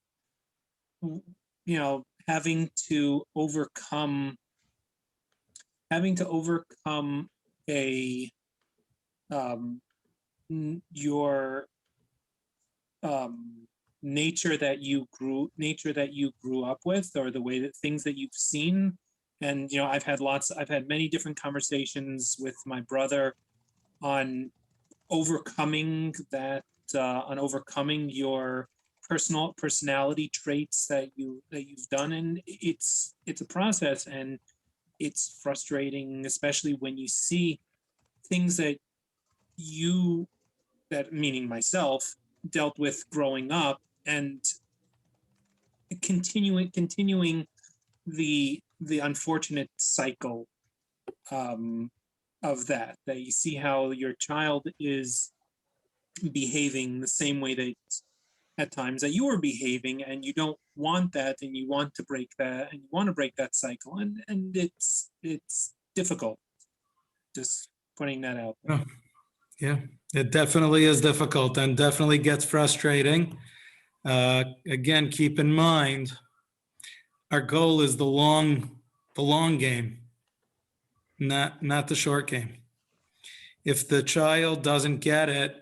having to overcome your nature that you grew up with, or the way that things that you've seen. And I've had many different conversations with my brother on overcoming that, on overcoming your personality traits that you've done, and it's a process, and it's frustrating, especially when you see things that meaning myself, dealt with growing up, and continuing the unfortunate cycle of that you see how your child is behaving the same way that at times that you were behaving, and you don't want that, and you want to break that, and you want to break that cycle, and it's difficult. Just putting that out there. Oh, yeah, it definitely is difficult and definitely gets frustrating. Again, keep in mind, our goal is the long game, not the short game. If the child doesn't get it,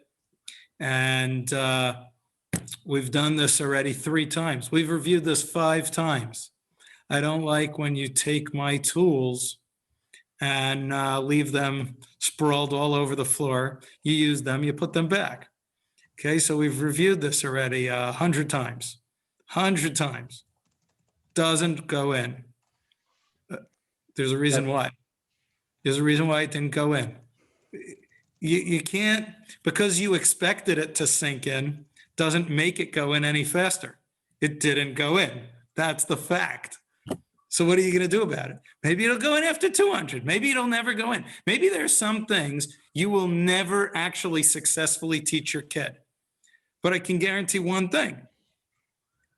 and we've done this already 3 times, we've reviewed this 5 times. I don't like when you take my tools and leave them sprawled all over the floor. You use them, you put them back. Okay, so we've reviewed this already 100 times. 100 times. Doesn't go in. There's a reason why. There's a reason why it didn't go in. You can't, because you expected it to sink in, doesn't make it go in any faster. It didn't go in. That's the fact. So what are you going to do about it? Maybe it'll go in after 200. Maybe it'll never go in. Maybe there's some things you will never actually successfully teach your kid. But I can guarantee one thing,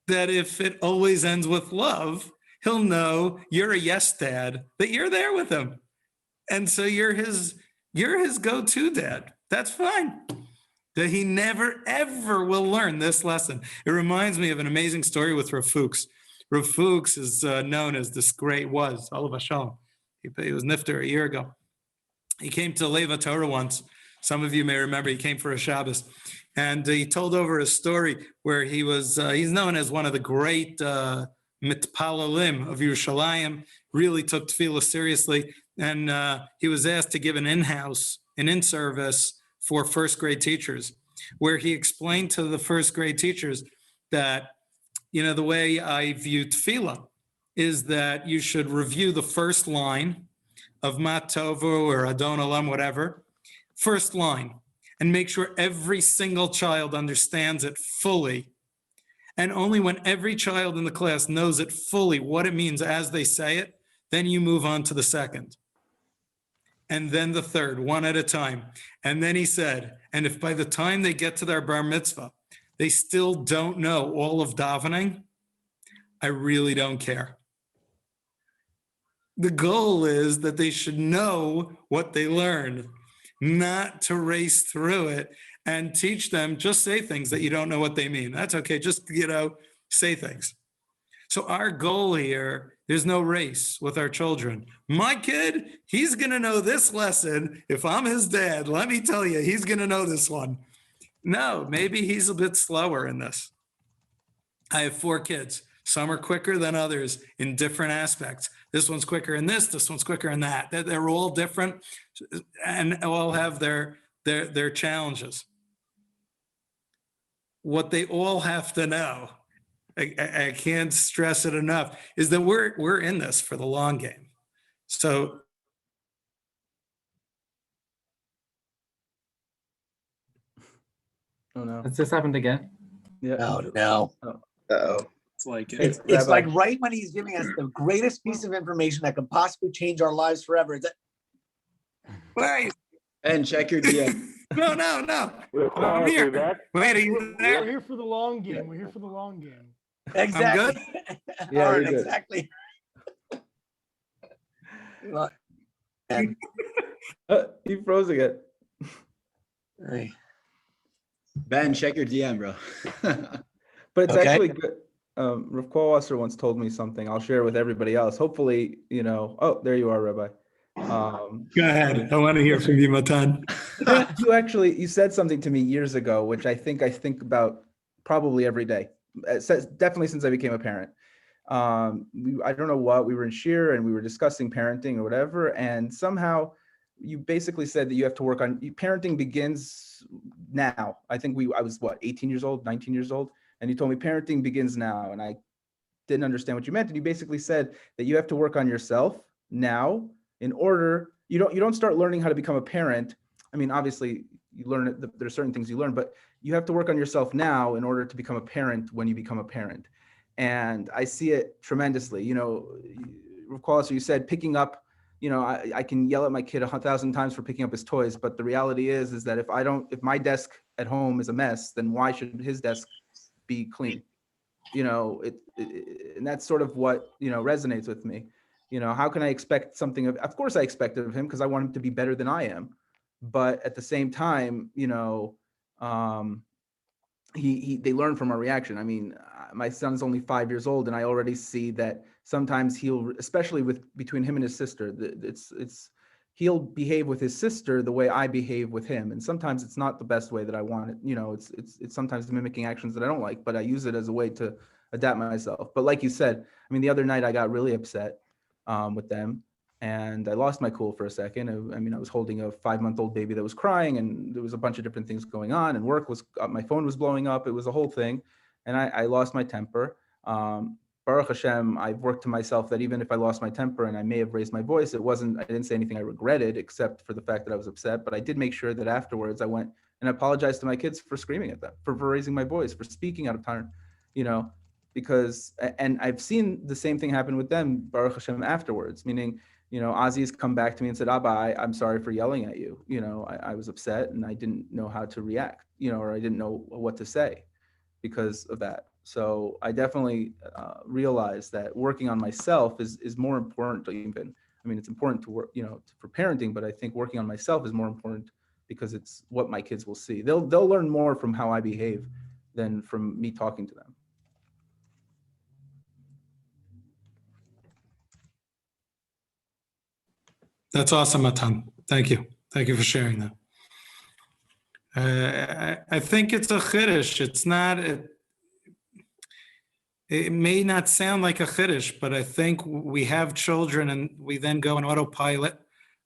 that if it always ends with love, he'll know you're a yes dad, that you're there with him. And so you're his go-to dad. That's fine. That he never, ever will learn this lesson. It reminds me of an amazing story with Rav Fuchs. Rav Fuchs is known as this great, Olav Hashalom. He was nifter a year ago. He came to Leva Torah once. Some of you may remember he came for a Shabbos. And he told over a story where he's known as one of the great mitpalalim of Yerushalayim, really took tefillah seriously. And he was asked to give an in-service for first grade teachers, where he explained to the first grade teachers that, the way I view tefillah is that you should review the first line of Mat Tovu or Adon Olam, whatever, first line, and make sure every single child understands it fully. And only when every child in the class knows it fully, what it means as they say it, then you move on to the second. And then the third, one at a time. And then he said, and if by the time they get to their bar mitzvah, they still don't know all of davening, I really don't care. The goal is that they should know what they learned, not to race through it and teach them, just say things that you don't know what they mean. That's okay, just, say things. So our goal here, there's no race with our children. My kid, he's gonna know this lesson. If I'm his dad, let me tell you, he's gonna know this one. No, maybe he's a bit slower in this. I have 4 kids. Some are quicker than others in different aspects. This one's quicker in this one's quicker in that. They're all different and all have their challenges. What they all have to know, I can't stress it enough, is that we're in this for the long game. So Oh no. Has this happened again? Yeah. Oh, no. Uh-oh. It's like It's Rabbi. like right when he's giving us the greatest piece of information that could possibly change our lives forever. wait, And check your DM. no. I'm here. Wait, are you We're there? here for the long game. We're here for the long game. Exactly. Yeah, All you're right, good. exactly. And, He froze again. right. Ben, check your DM, bro. But it's Okay. actually good. Rav Kwalwasser once told me something. I'll share with everybody else. Hopefully, oh, there you are, Rabbi. Go ahead. I want to hear from you, Matan. You said something to me years ago, which I think about probably every day. Definitely since I became a parent. I don't know what, we were in Shir and we were discussing parenting or whatever. And somehow you basically said that you have to work on parenting begins now. I think I was what, 18 years old, 19 years old. And you told me parenting begins now. And I didn't understand what you meant. And you basically said that you have to work on yourself now in order, you don't start learning how to become a parent. I mean, obviously you learn it, there's certain things you learn, but you have to work on yourself now in order to become a parent when you become a parent. And I see it tremendously. Kwalwasser, you said picking up, I can yell at my kid 1,000 times for picking up his toys, but the reality is that if my desk at home is a mess, then why should his desk be clean? And that's sort of what, resonates with me. How can I expect something of course I expect it of him because I want him to be better than I am. But at the same time, they learn from our reaction. I mean, my son's only 5 years old, and I already see that sometimes especially between him and his sister, he'll behave with his sister the way I behave with him, and sometimes it's not the best way that I want it. It's sometimes mimicking actions that I don't like, but I use it as a way to adapt myself. But like you said, I mean, the other night I got really upset with them. And I lost my cool for a second. I mean, I was holding a 5-month-old baby that was crying, and there was a bunch of different things going on, and my phone was blowing up. It was a whole thing. And I lost my temper. Baruch Hashem, I've worked to myself that even if I lost my temper and I may have raised my voice, I didn't say anything I regretted except for the fact that I was upset. But I did make sure that afterwards I went and apologized to my kids for screaming at them, for raising my voice, for speaking out of turn, because, and I've seen the same thing happen with them, Baruch Hashem, afterwards, meaning, Ozzy's come back to me and said, Abba, I'm sorry for yelling at you. I was upset and I didn't know how to react, or I didn't know what to say because of that. So I definitely realized that working on myself is more important even. I mean, it's important to work, for parenting, but I think working on myself is more important because it's what my kids will see. They'll learn more from how I behave than from me talking to them. That's awesome, Matan. Thank you. Thank you for sharing that. I think it's a chiddush. It's not, it may not sound like a chiddush, but I think we have children and we then go on autopilot.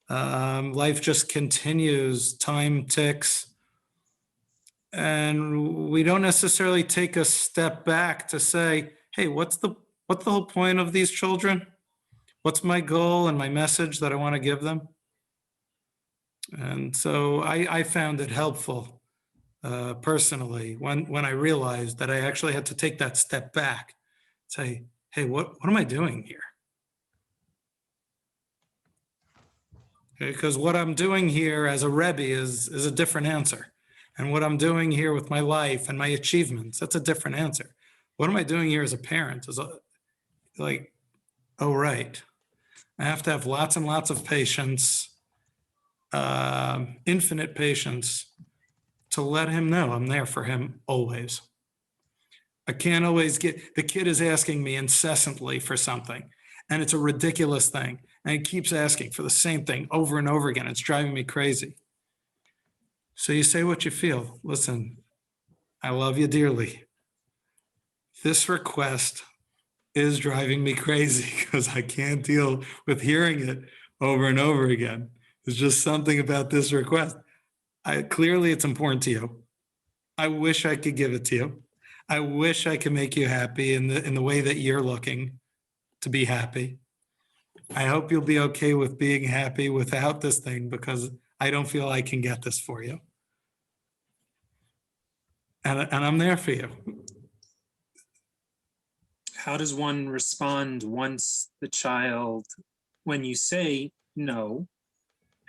Life just continues, time ticks. And we don't necessarily take a step back to say, hey, what's the whole point of these children? What's my goal and my message that I want to give them? And so I found it helpful personally when I realized that I actually had to take that step back, say, hey, what am I doing here? Because what I'm doing here as a Rebbe is a different answer. And what I'm doing here with my life and my achievements, that's a different answer. What am I doing here as a parent? Is like, oh, right. I have to have lots and lots of patience, infinite patience, to let him know I'm there for him always. I can't always the kid is asking me incessantly for something, and it's a ridiculous thing. And he keeps asking for the same thing over and over again. It's driving me crazy. So you say what you feel. Listen, I love you dearly. This request is driving me crazy because I can't deal with hearing it over and over again. There's just something about this request. Clearly it's important to you. I wish I could give it to you. I wish I could make you happy in the way that you're looking to be happy. I hope you'll be okay with being happy without this thing because I don't feel I can get this for you. And I'm there for you. How does one respond once when you say no,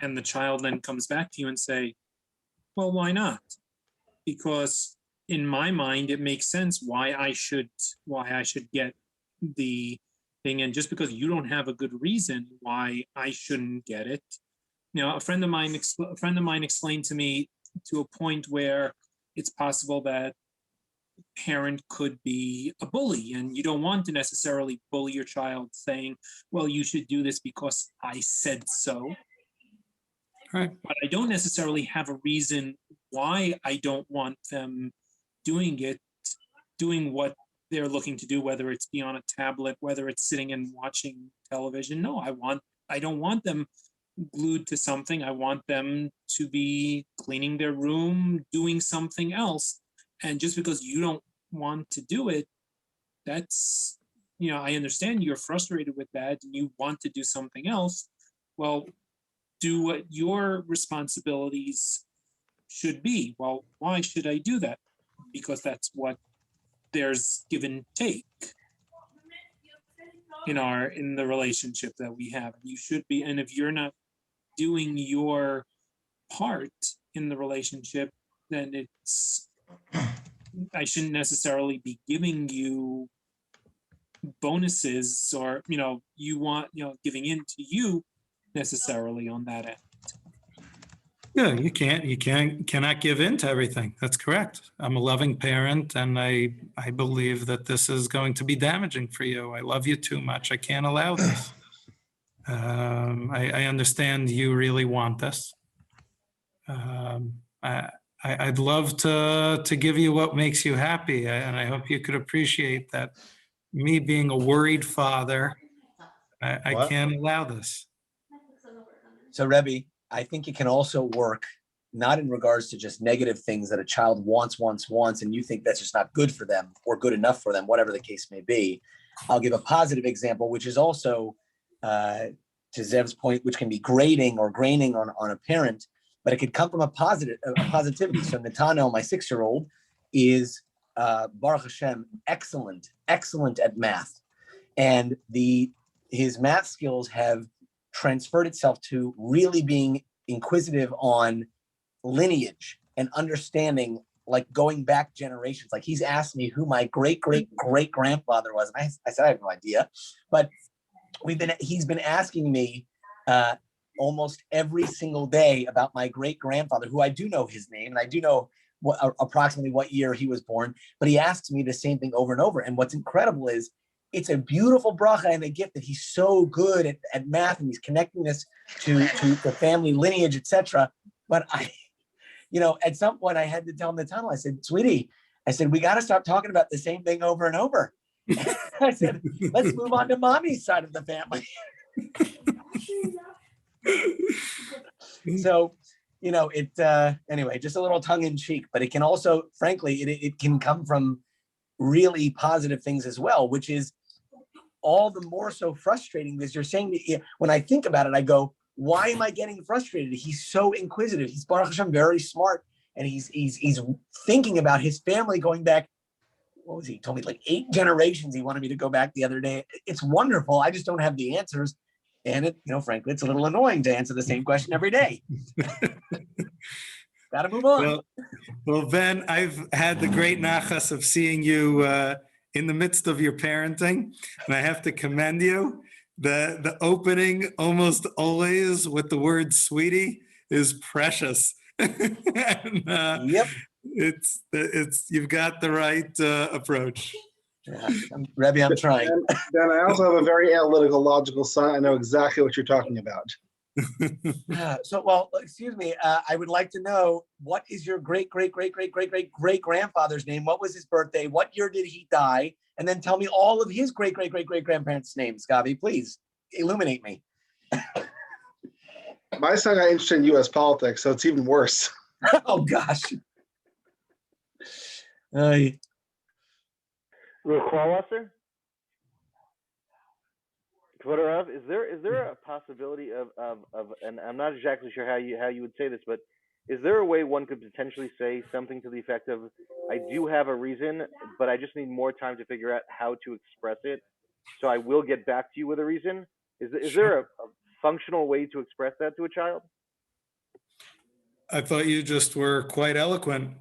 and the child then comes back to you and say, well, why not? Because in my mind, it makes sense why I should get the thing. And just because you don't have a good reason why I shouldn't get it. A friend of mine explained to me to a point where it's possible that a parent could be a bully, and you don't want to necessarily bully your child saying, well, you should do this because I said so. Right. But I don't necessarily have a reason why I don't want them doing what they're looking to do, whether it's be on a tablet, whether it's sitting and watching television. No, I don't want them glued to something. I want them to be cleaning their room, doing something else. And just because you don't want to do it, that's, I understand you're frustrated with that and you want to do something else. Well, do what your responsibilities should be. Well, why should I do that? Because that's what there's give and take in the relationship that we have. You should be, and if you're not doing your part in the relationship, then I shouldn't necessarily be giving you bonuses or giving in to you necessarily on that end. Yeah, you cannot give in to everything. That's correct. I'm a loving parent and I believe that this is going to be damaging for you. I love you too much. I can't allow this. I understand you really want this. I'd love to give you what makes you happy, and I hope you could appreciate that. Me being a worried father, I What? can't allow this. So, Rebbe, I think it can also work not in regards to just negative things that a child wants, and you think that's just not good for them or good enough for them, whatever the case may be. I'll give a positive example, which is also, to Zev's point, which can be grading or graining on a parent, but it could come from a positivity. So Netano, my 6-year-old, is Baruch Hashem, excellent at math. And his math skills have transferred itself to really being inquisitive on lineage and understanding, like going back generations. Like he's asked me who my great grandfather was. And I said, I have no idea. But he's been asking me almost every single day about my great grandfather, who I do know his name and I do know approximately what year he was born, but he asks me the same thing over and over. And what's incredible is it's a beautiful bracha and a gift that he's so good at math and he's connecting this to the family lineage, etc. But at some point I had to tell him the tunnel. I said, sweetie, we got to stop talking about the same thing over and over. I said, let's move on to mommy's side of the family. So, anyway, just a little tongue in cheek, but it can also, frankly, it can come from really positive things as well, which is all the more so frustrating because you're saying that when I think about it, I go, why am I getting frustrated? He's so inquisitive. He's Baruch Hashem, very smart. And he's thinking about his family going back. What was he? He told me like 8 generations. He wanted me to go back the other day. It's wonderful. I just don't have the answers. And frankly, it's a little annoying to answer the same question every day. Got to move on. Well, Ben, I've had the great nachas of seeing you in the midst of your parenting, and I have to commend you. The opening almost always with the word "sweetie" is precious. And, Yep. It's you've got the right approach. Yeah, Rabbi, I'm trying. Then I also have a very analytical, logical son. I know exactly what you're talking about. Excuse me. I would like to know, what is your great grandfather's name? What was his birthday? What year did he die? And then tell me all of his great grandparents' names, Gabi. Please illuminate me. My son got interested in U.S. politics, so it's even worse. Oh gosh. Kwalwasser? Twitter is there a possibility of and I'm not exactly sure how you would say this, but is there a way one could potentially say something to the effect of, I do have a reason, but I just need more time to figure out how to express it, so I will get back to you with a reason? Is there a functional way to express that to a child? I thought you just were quite eloquent.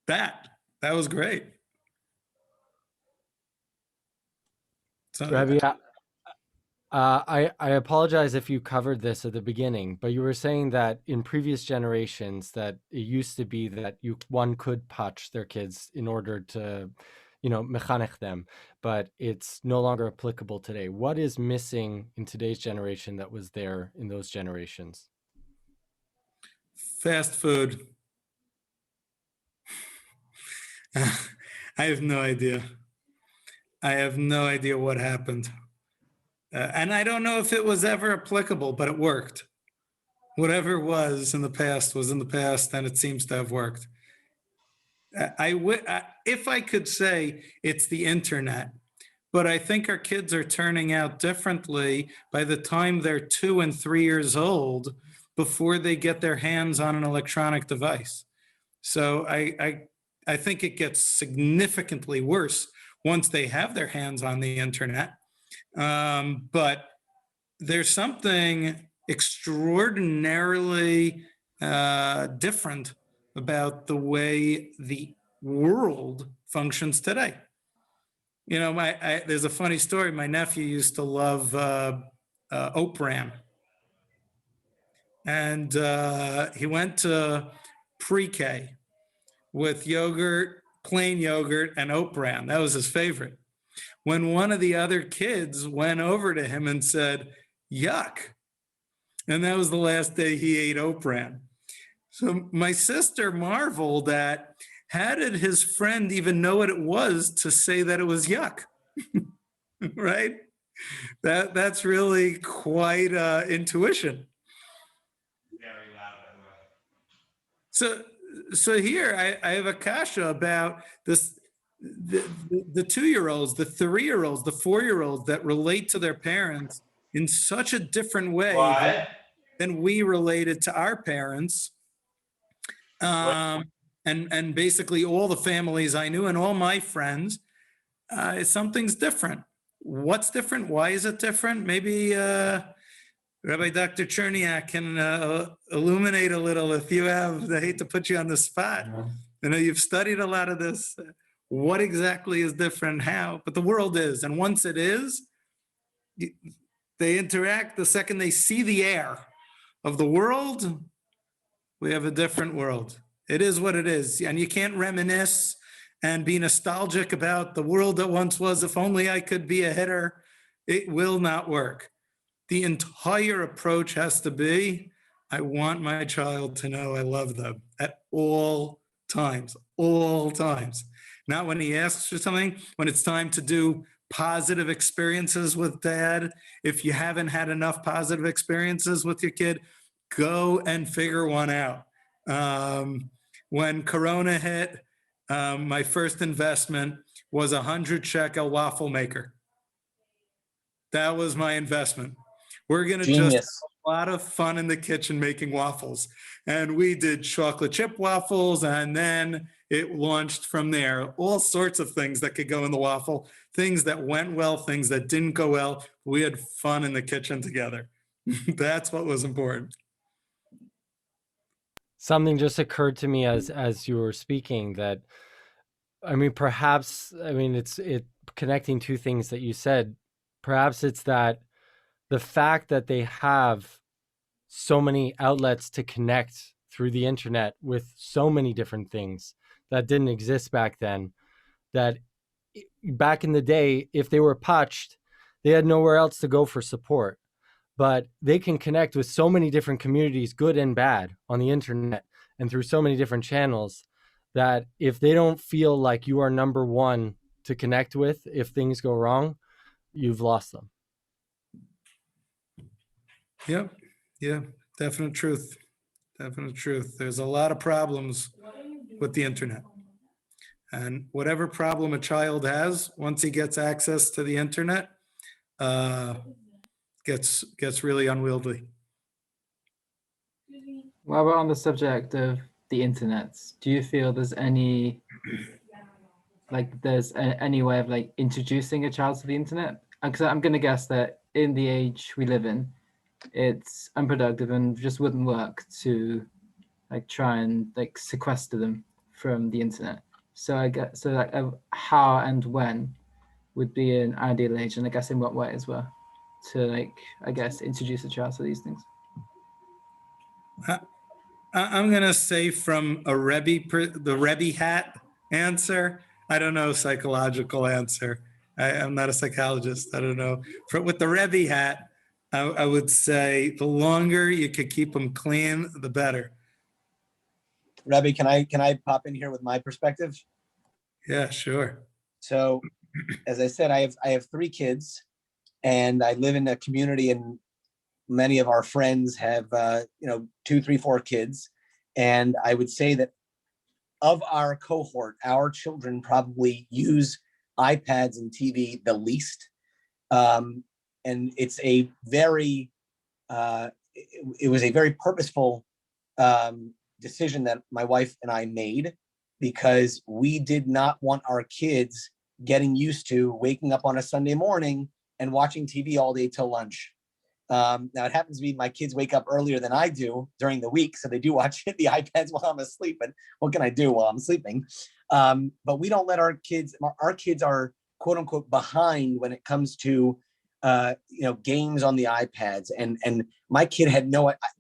That was great. So, Rabbi, I apologize if you covered this at the beginning, but you were saying that in previous generations that it used to be that one could patch their kids in order to, mechanech them, but it's no longer applicable today. What is missing in today's generation that was there in those generations? fast food. I have no idea. I have no idea what happened. And I don't know if it was ever applicable, but it worked. Whatever was in the past was in the past, and it seems to have worked. If I could say it's the internet, but I think our kids are turning out differently by the time they're 2 and 3 years old before they get their hands on an electronic device. So I think it gets significantly worse once they have their hands on the internet. But there's something extraordinarily different about the way the world functions today. You know, there's a funny story. My nephew used to love oat bran. And he went to pre-K with yogurt, plain yogurt, and oat bran. That was his favorite. When one of the other kids went over to him and said, yuck. And that was the last day he ate oat bran. So my sister marveled at, how did his friend even know what it was to say that it was yuck? Right? That's really quite intuition. So here I have a kasha about this, the 2-year-olds, the 3-year-olds, the 4-year-olds that relate to their parents in such a different way than we related to our parents. And basically all the families I knew and all my friends, something's different. What's different? Why is it different? Maybe Rabbi Dr. Cherniak can illuminate a little if you have. I hate to put you on the spot. I know you've studied a lot of this. What exactly is different? How? But the world is. And once it is, they interact. The second they see the air of the world, we have a different world. It is what it is. And you can't reminisce and be nostalgic about the world that once was. If only I could be a hitter. It will not work. The entire approach has to be, I want my child to know I love them at all times, all times. Not when he asks for something, when it's time to do positive experiences with dad. If you haven't had enough positive experiences with your kid, go and figure one out. When Corona hit, my first investment was 100 shekel waffle maker. That was my investment. We're going to just have a lot of fun in the kitchen making waffles. And we did chocolate chip waffles, and then it launched from there. All sorts of things that could go in the waffle, things that went well, things that didn't go well. We had fun in the kitchen together. That's what was important. Something just occurred to me as you were speaking that, I mean, perhaps, I mean, it's connecting two things that you said. Perhaps it's that the fact that they have so many outlets to connect through the internet with so many different things that didn't exist back then, that back in the day, if they were putched, they had nowhere else to go for support. But they can connect with so many different communities, good and bad, on the internet and through so many different channels, that if they don't feel like you are number one to connect with, if things go wrong, you've lost them. Yep. Yeah. Definite truth. Definite truth. There's a lot of problems with the internet. And whatever problem a child has, once he gets access to the internet, gets really unwieldy. While we're on the subject of the internet, do you feel there's any way of like introducing a child to the internet? Because I'm going to guess that in the age we live in, it's unproductive and just wouldn't work to like try and like sequester them from the internet. So I guess how and when would be an ideal age, and I guess in what way as well, to like I guess introduce a child to these things. I'm gonna say from a the Rabbi hat answer. I don't know psychological answer. I'm not a psychologist. I don't know. With the Rabbi hat, I would say the longer you could keep them clean, the better. Rabbi, can I pop in here with my perspective? Yeah, sure. So, as I said, I have 3 kids, and I live in a community, and many of our friends have, 2, 3, 4 kids. And I would say that of our cohort, our children probably use iPads and TV the least. And it's a very, it was a very purposeful decision that my wife and I made, because we did not want our kids getting used to waking up on a Sunday morning and watching TV all day till lunch. Now it happens to be my kids wake up earlier than I do during the week, so they do watch the iPads while I'm asleep. And what can I do while I'm sleeping? But we don't let our kids are quote unquote behind when it comes to games on the iPads. And my kid had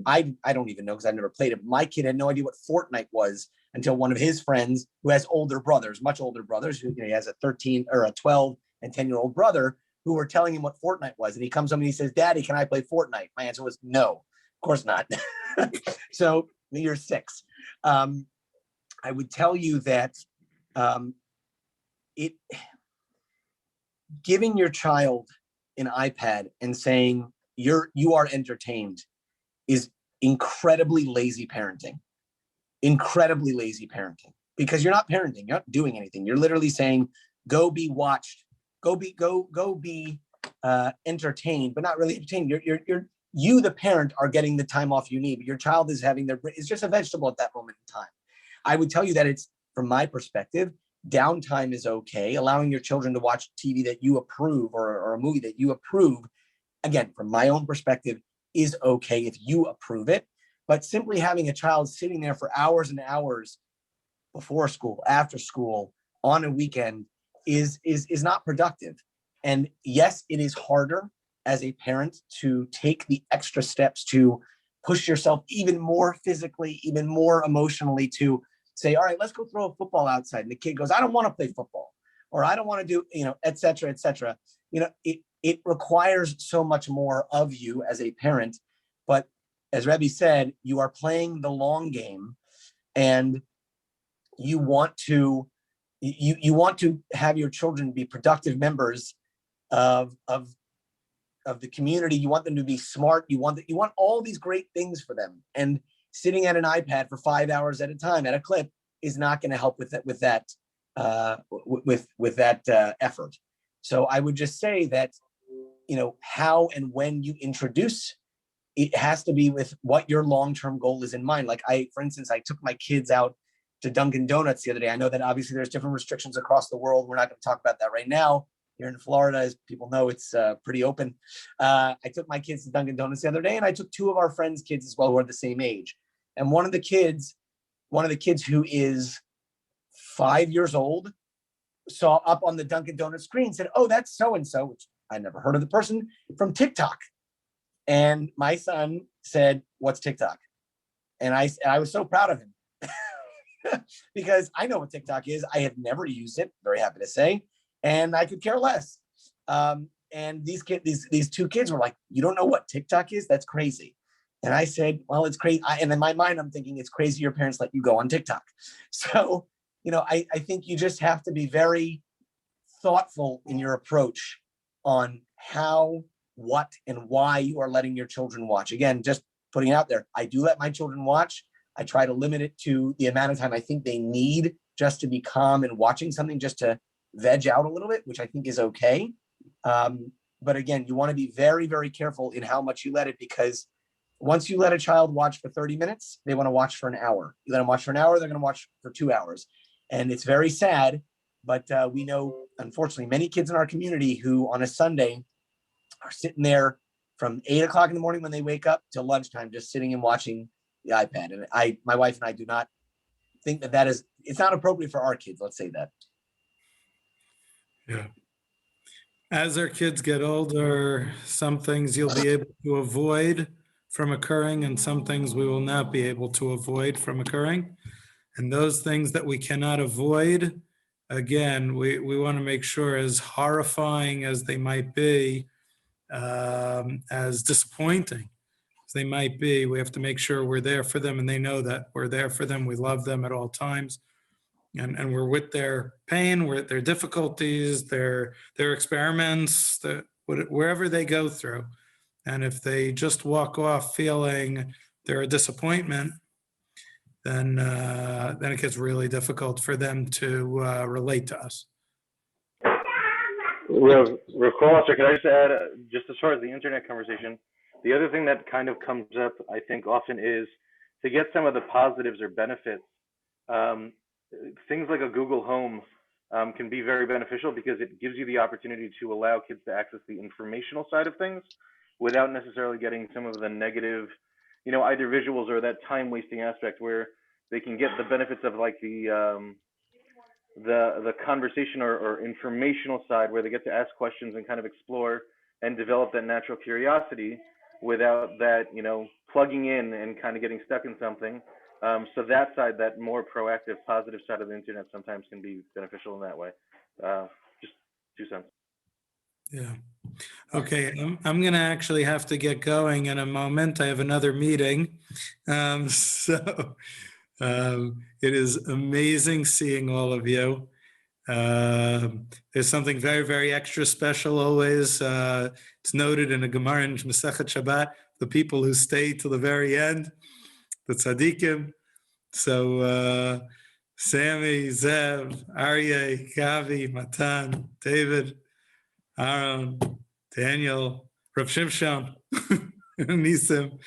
I don't even know, because I've never played it. My kid had no idea what Fortnite was until one of his friends, who has older brothers, much older brothers, who he has a 13 or a 12 and 10-year-old brother, who were telling him what Fortnite was. And he comes home and he says, "Daddy, can I play Fortnite?" My answer was no, of course not. So you're 6. I would tell you that giving your child an iPad and saying you are entertained is incredibly lazy parenting. Incredibly lazy parenting, because you're not parenting, you're not doing anything. You're literally saying, go be watched, go be entertained, but not really entertained. You, the parent, are getting the time off you need, but your child is it's just a vegetable at that moment in time. I would tell you that it's, from my perspective, downtime is okay. Allowing your children to watch TV that you approve, or a movie that you approve, again, from my own perspective, is okay if you approve it. But simply having a child sitting there for hours and hours before school, after school, on a weekend is not productive. And yes, it is harder as a parent to take the extra steps to push yourself even more physically, even more emotionally, to say, all right, let's go throw a football outside. And the kid goes, I don't want to play football, or I don't want to do, et cetera, et cetera. It requires so much more of you as a parent. But as Rabbi said, you are playing the long game, and you want to have your children be productive members of the community. You want them to be smart. You want all these great things for them. And sitting at an iPad for 5 hours at a time at a clip is not going to help with that effort. So I would just say that, how and when you introduce, it has to be with what your long-term goal is in mind. Like for instance, I took my kids out to Dunkin' Donuts the other day. I know that obviously there's different restrictions across the world. We're not going to talk about that right now. Here in Florida, as people know, it's pretty open. I took my kids to Dunkin' Donuts the other day, and I took 2 of our friends' kids as well, who are the same age. And one of the kids who is 5 years old, saw up on the Dunkin' Donuts screen, said, "Oh, that's so-and-so," which I never heard of the person, "from TikTok." And my son said, "What's TikTok?" And I was so proud of him because I know what TikTok is. I have never used it, very happy to say, and I could care less. And these 2 kids were like, "You don't know what TikTok is? That's crazy." And I said, "Well, it's crazy." And in my mind, I'm thinking, it's crazy your parents let you go on TikTok. So, I think you just have to be very thoughtful in your approach on how, what, and why you are letting your children watch. Again, just putting it out there, I do let my children watch. I try to limit it to the amount of time I think they need just to be calm and watching something, just to veg out a little bit, which I think is okay. But again, you want to be very, very careful in how much you let it, because once you let a child watch for 30 minutes, they want to watch for an hour. You let them watch for an hour, they're going to watch for 2 hours. And it's very sad, but we know, unfortunately, many kids in our community who on a Sunday are sitting there from 8 o'clock in the morning when they wake up till lunchtime, just sitting and watching the iPad. And my wife and I do not think that it's not appropriate for our kids. Let's say that. Yeah. As our kids get older, some things you'll be able to avoid from occurring, and some things we will not be able to avoid from occurring. And those things that we cannot avoid, again, we want to make sure, as horrifying as they might be, as disappointing as they might be, we have to make sure we're there for them, and they know that we're there for them. We love them at all times. And we're with their pain, we're with their difficulties, their experiments, wherever they go through. And if they just walk off feeling they're a disappointment, then it gets really difficult for them to relate to us. Kwalwasser, can I just add, just as far as the internet conversation, the other thing that kind of comes up, I think, often is to get some of the positives or benefits. Things like a Google Home can be very beneficial because it gives you the opportunity to allow kids to access the informational side of things without necessarily getting some of the negative, either visuals or that time wasting aspect where they can get the benefits of like the conversation or informational side where they get to ask questions and kind of explore and develop that natural curiosity without that, plugging in and kind of getting stuck in something. So that side, that more proactive, positive side of the internet sometimes can be beneficial in that way. Just 2 cents. Yeah. Okay, I'm going to actually have to get going in a moment. I have another meeting. So it is amazing seeing all of you. There's something very, very extra special always. It's noted in a Gemara in Masechet Shabbat, the people who stay till the very end, the tzaddikim. So Sammy, Zev, Aryeh, Gavi, Matan, David, Aaron, Daniel, Rav Shimshon, Nisim,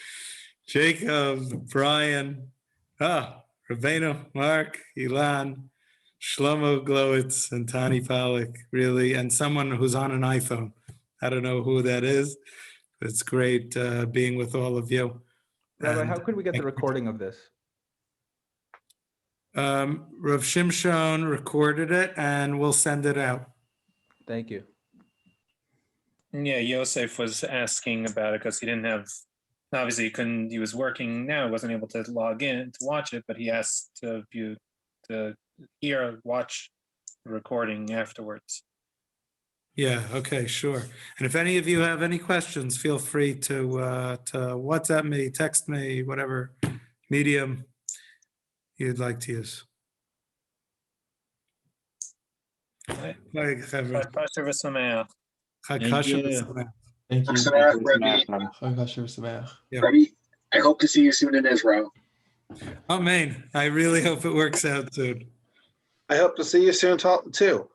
Jacob, Brian, Rabbeinu, Mark, Ilan, Shlomo Glowitz, and Tani Pollack, really, and someone who's on an iPhone. I don't know who that is, but it's great being with all of you. Rabbi, And how could we get the recording of this? Rav Shimshon recorded it, and we'll send it out. Thank you. Yeah, Yosef was asking about it because he didn't have, obviously he couldn't, he was working now, wasn't able to log in to watch it, but he asked to watch the recording afterwards. Yeah, okay, sure. And if any of you have any questions, feel free to WhatsApp me, text me, whatever medium you'd like to use. Right. Bye, חבר'ה. חג כשר ושמח. חג Thank כשר you. ושמח. Thank you. Yeah. Rabbi, I hope to see you soon in Israel. Amen. I really hope it works out soon. I hope to see you soon too.